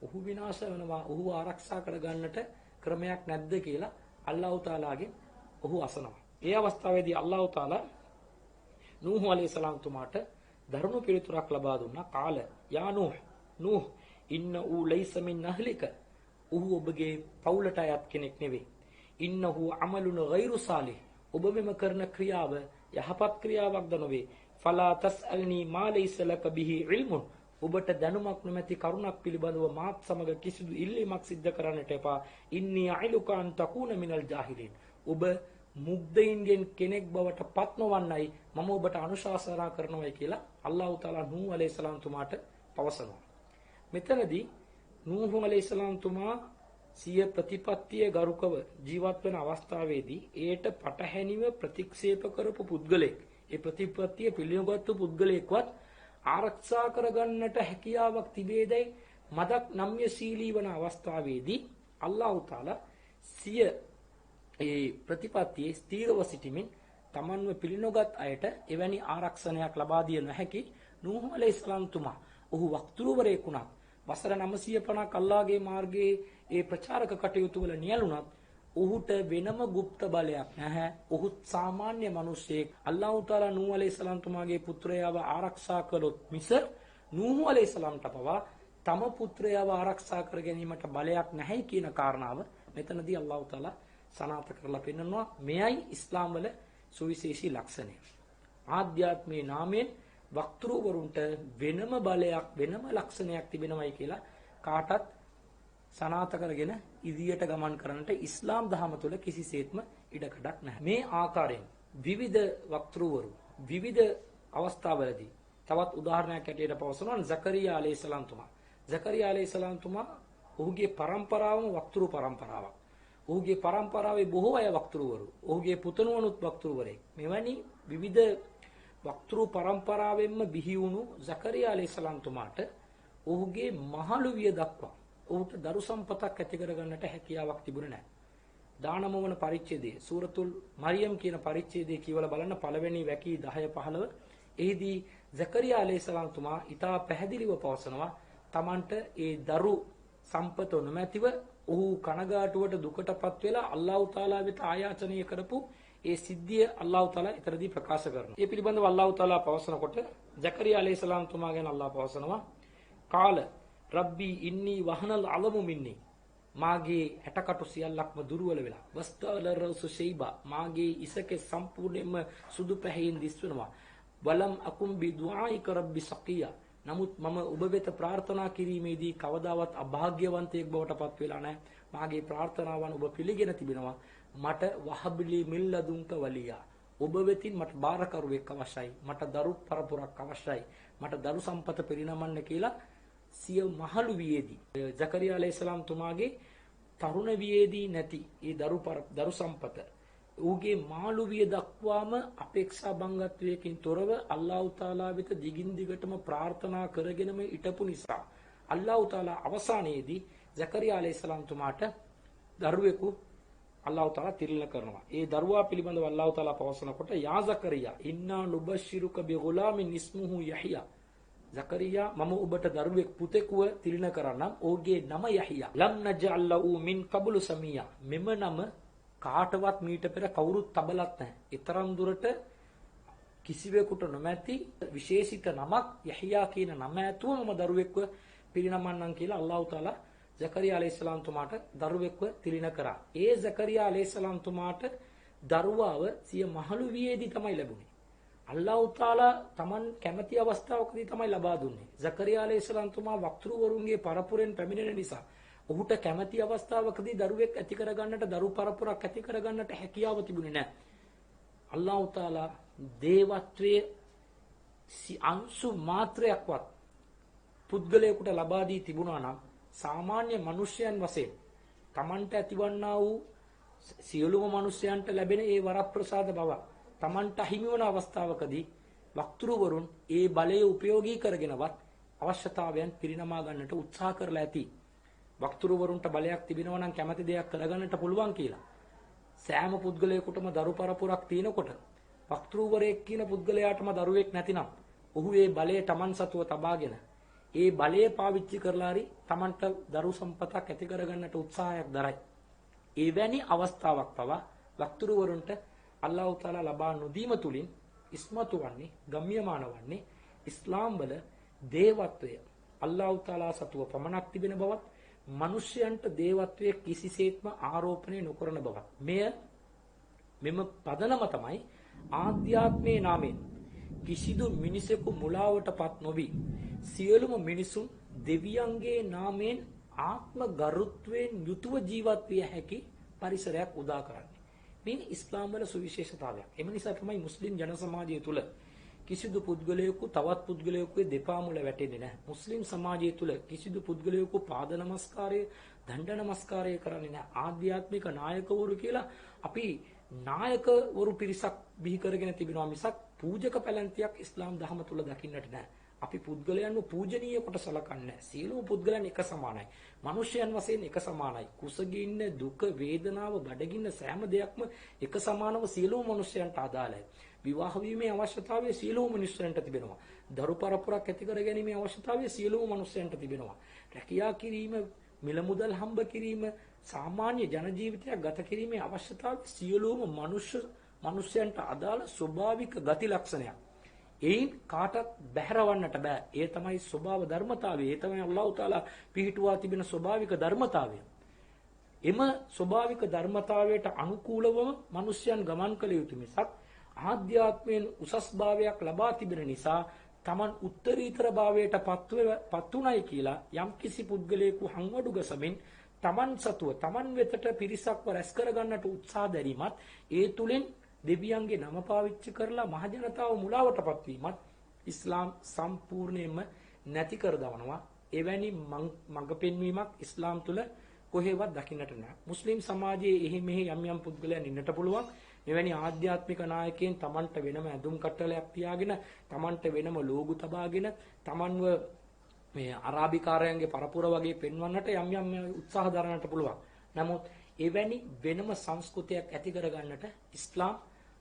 Speaker 1: ඔහු විනාශ වෙනවා ඔහු ආරක්ෂා කරගන්නට ක්‍රමයක් නැද්ද කියලා අල්ලාහ් තාලාගෙන් ඔහු අසනවා. ඒ අවස්ථාවේදී අල්ලාහ් තාලා නූහ් අලයිහිස්සලාම් තුමාට දරුණු පිළිතුරක් ලබා දුන්නා. කාල යා නූහ් ඉන්නහු ලයිස මින් අහ්ලික, ඔහු ඔබගේ පවුලට අයත් කෙනෙක් නෙවෙයි. ඉන්නහු අමලුන ගෛරු සාලිහ්, ඔබ මෙම කරන ක්‍රියාව යහපත් ක්‍රියාවක්ද නොවේ. ෆලා තස්අල්නී මා ලයිස ලක බිහි ඉල්මුන්, ඔබට දැනුමක් නොමැති කරුණක් පිළිබඳව මාත් සමග කිසිදු ඉල්ලීමක් සිද්ධ කරන්නට එපා. ඉන්නී අයිලුක අන් තකුන මිනල් ජාහිලින්, ඔබ මුග්ධයින්ගෙන් කෙනෙක් බවට පත් නොවන්නයි මම ඔබට අනුශාසනා කරනවායි කියලා අල්ලාහ් තාලා නූහ් අලයිහිස්සලාම් තුමාට පවසනවා. මෙතනදී නූහ් අලයිහිස්සලාම් තුමා සිය ප්‍රතිපත්තිය ගරුකව ජීවත් වෙන අවස්ථාවේදී ඒට පටහැනිව ප්‍රතික්ෂේප කරපු පුද්ගලෙක්, ඒ ප්‍රතිපත්තිය පිළිගත්තු පුද්ගලෙක්වත් ආරක්ෂා කරගන්නට හැකියාවක් තිබේදයි මදක් නම්‍යශීලී වන අවස්ථාවේදී අල්ලාහ් තාලා සිය ඒ ප්‍රතිපත්තියේ ස්ථීරව සිටීමෙන් තමන්ව පිළිනොගත් අයට එවැනි ආරක්ෂණයක් ලබා දිය නොහැකි නූහ් අලයිහිස්සලාම් තුමා ඔහු වක්තෘවරයෙක් වුණා. වසර 950ක් අල්ලාහගේ මාර්ගයේ ඒ ප්‍රචාරක කටයුතු වල නියැලුණත් ඔහුට වෙනම গুপ্ত බලයක් නැහැ. ඔහු සාමාන්‍ය මිනිසෙක්. අල්ලාහ් තාලා නූහ් අලයිහිස්සලාම් තුමාගේ පුත්‍රයාව ආරක්ෂා කළොත් මිස නූහ් අලයිහිස්සලාම්ට පවා තම පුත්‍රයාව ආරක්ෂා කර ගැනීමට බලයක් නැහැ කියන කාරණාව මෙතනදී අල්ලාහ් තාලා සනාථ කරලා පෙන්නනවා. මෙයයි ඉස්ලාම් වල සුවිශේෂී ලක්ෂණය. ආධ්‍යාත්මයේ නාමයෙන් වක්තෘවරුන්ට වෙනම බලයක් වෙනම ලක්ෂණයක් තිබෙනවයි කියලා කාටත් සනාථ කරගෙන ඉදිරියට ගමන් කරන්නට ඉස්ලාම් දහම තුළ කිසිසේත්ම ඉඩකඩක් නැහැ. මේ ආකාරයෙන් විවිධ වක්තෘවරු විවිධ අවස්ථාවලදී තවත් උදාහරණයක් ඇටියට පවසනවා සකරියා අලයිහිස්සලාම් තුමා. සකරියා අලයිහිස්සලාම් තුමා ඔහුගේ පරම්පරාවම වක්තෘ පරම්පරාවක්. ඔහුගේ පරම්පරාවේ බොහෝ අය වක්තෘවරු. ඔහුගේ පුතණුවනුත් වක්තෘවරයෙක්. මෙවැනි විවිධ වක්තෘ පරම්පරාවෙන්ම බිහි වුණු සකරියා අලයිහිස්සලාම් තුමාට ඔහුගේ මහලු විය දක්වා ඔහුට දරු සම්පතක් ඇති කරගන්නට හැකියාවක් තිබුණේ නැහැ. දානම වන පරිච්ඡේදයේ සූරතුල් මරියම් කියන පරිච්ඡේදයේ කියවලා බලන්න පළවෙනි වැකී 10 15 එහිදී සකරියා අලයිහිස්සලාම් තුමා ඊටා පැහැදිලිව පවසනවා තමන්ට ඒ දරු සම්පත නොමැතිව ඔහු කනගාටුවට දුකටපත් වෙලා අල්ලාහ් තාලා වෙත ආයාචනය කරපු ඒ සිද්ධිය අල්ලාහ් තාලා ඊතරදී ප්‍රකාශ කරනවා. ඒ පිළිබඳව අල්ලාහ් තාලා පවසනකොට සකරියා අලයිහිස්සලාම් තුමා ගැන අල්ලාහ් පවසනවා කාල රබ්බී ඉන්නී වහනල් අලමු මින්නී, මාගේ ඇටකටු සියල්ලක්ම දුර්වල වෙලා. වස්තල රසු ෂයිබා, මාගේ ඉසකේ සම්පූර්ණයෙන්ම සුදු පැහැයෙන් දිස්වෙනවා. වලම් අකුම් බි දුආයික රබ්බි සකියා, නමුත් මම ඔබ වෙත ප්‍රාර්ථනා කිරීමේදී කවදාවත් අභාග්‍යවන්තයෙක් බවට පත් වෙලා නැහැ. මාගේ ප්‍රාර්ථනාවන් ඔබ පිළිගෙන තිබෙනවා. මට වහබ්ලි මිල්ලදුන්ක වලියා, ඔබ වෙතින් මට බාරකරුවෙක් අවශ්‍යයි, මට දරු පරපුරක් අවශ්‍යයි, මට දරු සම්පත පරිණමන්න කියලා සිය මහලු වියේදී සකරියා අලයිහිස්සලාම් තුමාගේ තරුණ වියේදී නැති ඒ දරු සම්පත ඌගේ මාළු විය දක්වාම අපේක්ෂා බංගත්වයකින් තොරව අල්ලාහ් තාලා වෙත දිගින් දිගටම ප්‍රාර්ථනා කරගෙනම හිටපු නිසා අල්ලාහ් තාලා අවසානයේදී සකරියා අලයිහිස්සලාම් තුමාට දරුවෙකු අල්ලාහ් තාලා තිරණ කරනවා. ඒ දරුවා පිළිබඳව අල්ලාහ් තාලා පවසනකොට යා සකරියා ඉන්නා නුබෂිරුක බිගුලාමින් ඉස්මුහු යහියා, සකරියා මම ඔබට දරුවෙක් පුතෙකුව තිරණ කරන්නම්. ඔහුගේ නම යහියා. ලම් නජ්අල් ලහු මින් කබ්ලු සමියා, මෙම නම කාටවත් මීට පෙර කවුරුත් තබලත් නැහැ. ඊතරම් දුරට කිසිවෙකුට නොමැති විශේෂිත නමක් යහියා කියන නම ඇතුව මම දරුවෙක්ව පිරිනමන්නම් කියලා අල්ලාහ් තාලා සකරියා අලයිහිස්සලාම් තුමාට දරුවෙක්ව තිරණ කරා. ඒ සකරියා අලයිහිස්සලාම් තුමාට දරුවාව සිය මහලු වියේදී තමයි ලැබුණේ. අල්ලාහ් තාලා Taman කැමැති අවස්ථාවකදී තමයි ලබා දුන්නේ. සකරියා අලයිහිස්සලාම් තුමා වක්තෘවරුන්ගේ පරපුරෙන් පැමිණෙන නිසා ඔහුට කැමැති අවස්ථාවකදී දරුවෙක් ඇති කරගන්නට, දරු පරපුරක් ඇති කරගන්නට හැකියාව තිබුණේ නැහැ. අල්ලාහ් තාලා දේවත්වයේ අංශු මාත්‍රයක්වත් පුද්ගලයෙකුට ලබා දී තිබුණා නම් සාමාන්‍ය මිනිසයන් වශයෙන් Tamanට ඇතිවන්නා වූ සියලුම මිනිසයන්ට ලැබෙන ඒ වරප්‍රසාද බව Tamanට හිමි වන අවස්ථාවකදී වක්තෘවරුන් ඒ බලය උපයෝගී කරගෙනවත් අවශ්‍යතාවයන් පිරිනමා ගන්නට උත්සාහ කරලා ඇති. වක්තෘවරුන්ට බලයක් තිබෙනවා නම් කැමැති දෙයක් කරගන්නට පුළුවන් කියලා. සෑම පුද්ගලයෙකුටම දරු පරපුරක් තියෙනකොට වක්තෘවරයෙක් කියන පුද්ගලයාටම දරුවෙක් නැතිනම් ඔහු ඒ බලය Taman සතුව තබාගෙන ඒ බලය පාවිච්චි කරලා හරි Tamanට දරු සම්පතක් ඇති කරගන්නට උත්සාහයක් දරයි. එවැනි අවස්ථාවක් පවා වක්තෘවරුන්ට අල්ලාහ් තාලා ලබා නොදීම තුලින් ඉස්මතු වන්නේ, ගම්‍යමාන වන්නේ ඉස්ලාම් වල දේවත්වය අල්ලාහ් තාලා සතුව පමණක් තිබෙන බවත් මිනිසයන්ට දේවත්වය කිසිසේත්ම ආරෝපණය නොකරන බවත් මෙම පදනම තමයි ආධ්‍යාත්මයේ නාමයෙන් කිසිදු මිනිසෙකු මුලාවටපත් නොවි සියලුම මිනිසුන් දෙවියන්ගේ නාමයෙන් ආත්ම ගරුත්වයෙන් යුතුව ජීවත් විය හැකි පරිසරයක් උදා කරන්නේ. මේ ඉස්ලාම් වල සුවිශේෂතාවයක්. එම නිසා තමයි මුස්ලිම් ජන සමාජය තුළ කිසිදු පුද්ගලයෙකු තවත් පුද්ගලයෙකුගේ දෙපා මුල වැටෙන්නේ නැහැ. මුස්ලිම් සමාජය තුළ කිසිදු පුද්ගලයෙකු පාද නමස්කාරය, දණ්ඩ නමස්කාරය කරන්නේ නැහැ. ආධ්‍යාත්මික නායකවරු කියලා අපි නායකවරු පිරිසක් බිහි කරගෙන තිබෙනවා මිසක් පූජක පැලැන්තියක් ඉස්ලාම් දහම තුළ දකින්නට නැහැ. අපි පුද්ගලයන්ව පූජනීය කොට සලකන්නේ නැහැ. සියලුම පුද්ගලයන් එක සමානයි. මිනිසයන් වශයෙන් එක සමානයි. කුසගින්න, දුක, වේදනාව, බඩගින්න සෑම දෙයක්ම එක සමානව සියලුම මිනිසයන්ට අදාළයි. විවාහ වීමේ අවශ්‍යතාවය සියලුම මිනිසයන්ට තිබෙනවා. දරු පරපුරක් ඇති කර ගැනීමේ අවශ්‍යතාවය සියලුම මිනිසයන්ට තිබෙනවා. රැකියා කිරීම, මිල මුදල් හම්බ කිරීම, සාමාන්‍ය ජන ජීවිතයක් ගත කිරීමේ අවශ්‍යතාවය සියලුම මිනිසයන්ට අදාළ ස්වභාවික ගති ලක්ෂණයක්. එයින් කාටත් බැහැරවන්නට බෑ. ඒ තමයි ස්වභාව ධර්මතාවය. ඒ තමයි අල්ලාහ් තාලා පිහිටුවා තිබෙන ස්වභාවික ධර්මතාවය. එම ස්වභාවික ධර්මතාවයට අනුකූලවම මිනිසයන් ගමන් කළ යුතු මිසක් ආධ්‍යාත්මයෙන් උසස් භාවයක් ලබා තිබෙන නිසා Taman උත්තරීතර භාවයට පත්ුණයි කියලා යම්කිසි පුද්ගලයෙකු හංවඩු ගසමින් Taman සතුව Taman වෙතට පිරිසක්ව රැස් කරගන්නට උත්සාහ දැරීමත් ඒ තුලින් දෙවියන්ගේ නම පාවිච්චි කරලා මහ ජනතාව මුලාවටපත් වීමත් ඉස්ලාම් සම්පූර්ණයෙන්ම නැති කර දවනවා. එවැනි මඟ පෙන්වීමක් ඉස්ලාම් තුල කොහෙවත් දකින්නට නැහැ. මුස්ලිම් සමාජයේ එහි මෙහි යම් පුද්ගලයන් ඉන්නට පුළුවන්. මෙවැනි ආධ්‍යාත්මික නායකයන් Tamanට වෙනම ඇඳුම් කට්ටලයක් තියාගෙන, Tamanට වෙනම ලෝගු තබාගෙන, Tamanව මේ අරාබිකාරයන්ගේ පරපුර වගේ පෙන්වන්නට යම් උත්සාහ දරන්නට පුළුවන්. නමුත් එවැනි වෙනම සංස්කෘතියක් ඇති කරගන්නට ඉස්ලාම්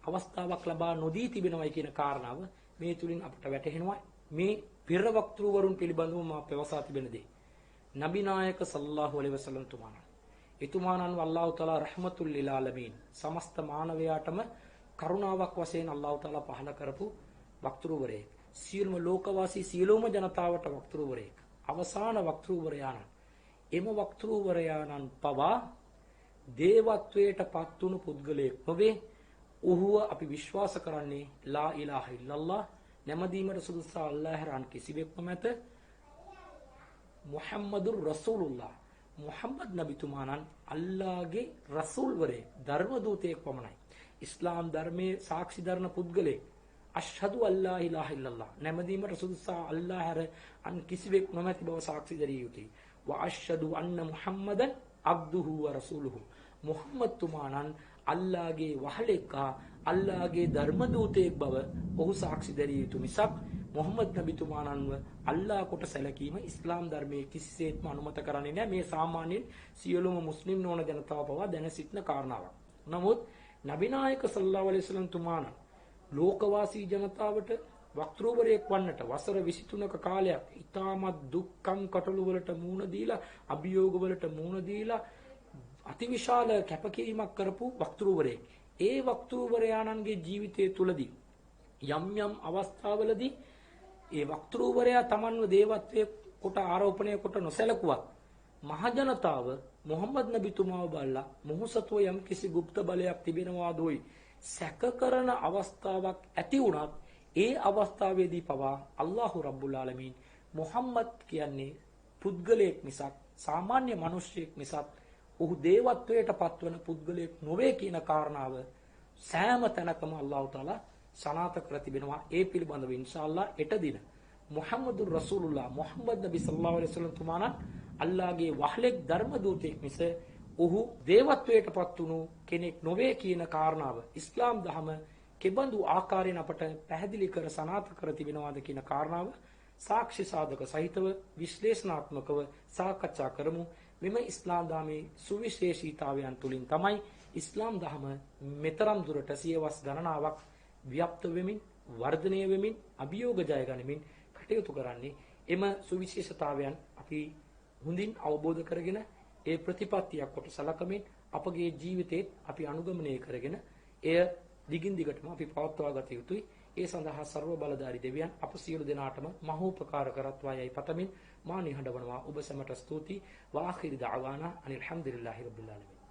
Speaker 1: අවස්ථාවක් ලබා නොදී තිබෙනවයි කියන කාරණාව මේ තුලින් අපට වැටහෙනවා. මේ පෙර වක්තෘවරුන් පිළිබඳව මා පැවසා තිබෙන දේ. නබි නායක සල්ලල්ලාහු අලයිහි වසල්ලම් එතුමාණන් අල්ලාහ් තාලා රහමතුල් ලිල් ආලමීන් සමස්ත මානවයාටම කරුණාවක් වශයෙන් අල්ලාහ් තාලා පහළ කරපු වක්තෘවරයෙක්. සියලුම ලෝකවාසී සියලුම ජනතාවට වක්තෘවරයෙක්. අවසාන වක්තෘවරයාණන්. එම වක්තෘවරයාණන් පවා දේවත්වයට පත්වුණු පුද්ගලයෙක් නොවේ. ඔහුව අපි විශ්වාස කරන්නේ ලා ඉලාහා ඉල්ලල්ලාහ් නැමදීමට සුදුසු අල්ලාහ්රන් කිසිවෙක්ම මැත. මුහම්මදුර් රසූලුල්ලාහ් මුහම්මද් නබිතුමාණන් අල්ලාහ්ගේ රසූල්වරේ ධර්ම දූතයෙක් පමණයි. ඉස්ලාම් ධර්මයේ සාක්ෂි දරන පුද්ගලයෙක්. අෂ්හදු අල්ලා ඉලාහා ඉල්ලල්ලාහ් නැමදීමට සුදුසු අල්ලාහ්ර අන් කිසිවෙක් නොමැති බව සාක්ෂි දරිය යුතුයි. වා අෂ්හදු අන්න මුහම්මදන් අබ්දුහු ව රසූලුහු මුහම්මද් තුමාණන් අල්ලාහ්ගේ වහලෙක්ා අල්ලාහ්ගේ ධර්ම දූතයෙක් බව ඔහු සාක්ෂි දරිය යුතු මිසක් මුහම්මද් නබිතුමාණන්ව අල්ලාහ් කොට සැලකීම ඉස්ලාම් ධර්මයේ කිසිසේත්ම අනුමත කරන්නේ නැහැ. මේ සාමාන්‍යයෙන් සියලුම මුස්ලිම් නොවන ජනතාව පවා දැන සිටින කාරණාවක්. නමුත් නබි නායක සල්ලල්ලාහු අලයිහි වසල්ලම් තුමාණන් ලෝකවාසී ජනතාවට වක්තෘවරයෙක් වන්නට වසර 23ක කාලයක් ඉතාමත් දුක්ඛම් කටළු වලට මුහුණ දීලා අභියෝග වලට මුහුණ දීලා අතිවිශාල කැපකිරීමක් කරපු වක්තෘවරයෙක්. ඒ වක්තෘවරයාණන්ගේ ජීවිතය තුළදී යම් අවස්ථාවලදී ඒ වක්තෘවරයා Tamanව දේවත්වයේ කොට ආරෝපණය කොට නොසැලකුවත් මහ ජනතාව මුහම්මද් නබිතුමාව බලලා මොහොසතෝ යම් කිසි গুপ্ত බලයක් තිබෙනවා දෝයි සැක කරන අවස්ථාවක් ඇති වුණත් ඒ අවස්ථාවේදී පවා අල්ලාහ් රබ්බුල් ආලමීන් මුහම්මද් කියන්නේ පුද්ගලයෙක් මිසක් සාමාන්‍ය මිනිසෙක් මිසක් ඔහු දේවත්වයට පත්වන පුද්ගලයෙක් නොවේ කියන කාරණාව සෑම තැනකම අල්ලාහ් තාලා සනාත කර තිබෙනවා. ඒ පිළිබඳව ඉන්ෂාඅල්ලාහ් හෙට දින මුහම්මදුර් රසූලුල්ලාහ් මුහම්මද් නබි සල්ලල්ලාහු අලයිහි වසල්ලම් තුමාණන් අල්ලාහ්ගේ වහලෙක් ධර්ම දූතයෙක් මිස ඔහු දේවත්වයට පත්වුණු කෙනෙක් නොවේ කියන කාරණාව ඉස්ලාම් දහම කෙබඳු ආකාරයෙන් අපට පැහැදිලි කර සනාත කර තිබෙනවාද කියන කාරණාව සාක්ෂි සාධක සහිතව විශ්ලේෂණාත්මකව සාකච්ඡා කරමු. මෙම ඉස්ලාම් ධර්මයේ සුවිශේෂීතාවයන් තුලින් තමයි ඉස්ලාම් ධර්ම මෙතරම් දුරට සියවස් ගණනාවක් ව්‍යාප්ත වෙමින් වර්ධනය වෙමින් අභියෝග ජය ගනිමින් කටයුතු කරන්නේ. එම සුවිශේෂතාවයන් අපි හොඳින් අවබෝධ කරගෙන ඒ ප්‍රතිපත්තියක් කොට සලකමින් අපගේ ජීවිතේත් අපි අනුගමනය කරගෙන එය දිගින් දිගටම අපි පවත්වා ගත යුතුයි. ඒ සඳහා ਸਰව බලධාරී දෙවියන් අප සියලු දෙනාටම මහෝපකාර කරත්වා යයි පතමින් මා නිහඬවනවා. ඔබ සැමට ස්තුතියි. වාඛිරි දඅවානා අනිල් හම්දුලිල්ලාහි රබ්බිල් ආලමීන්.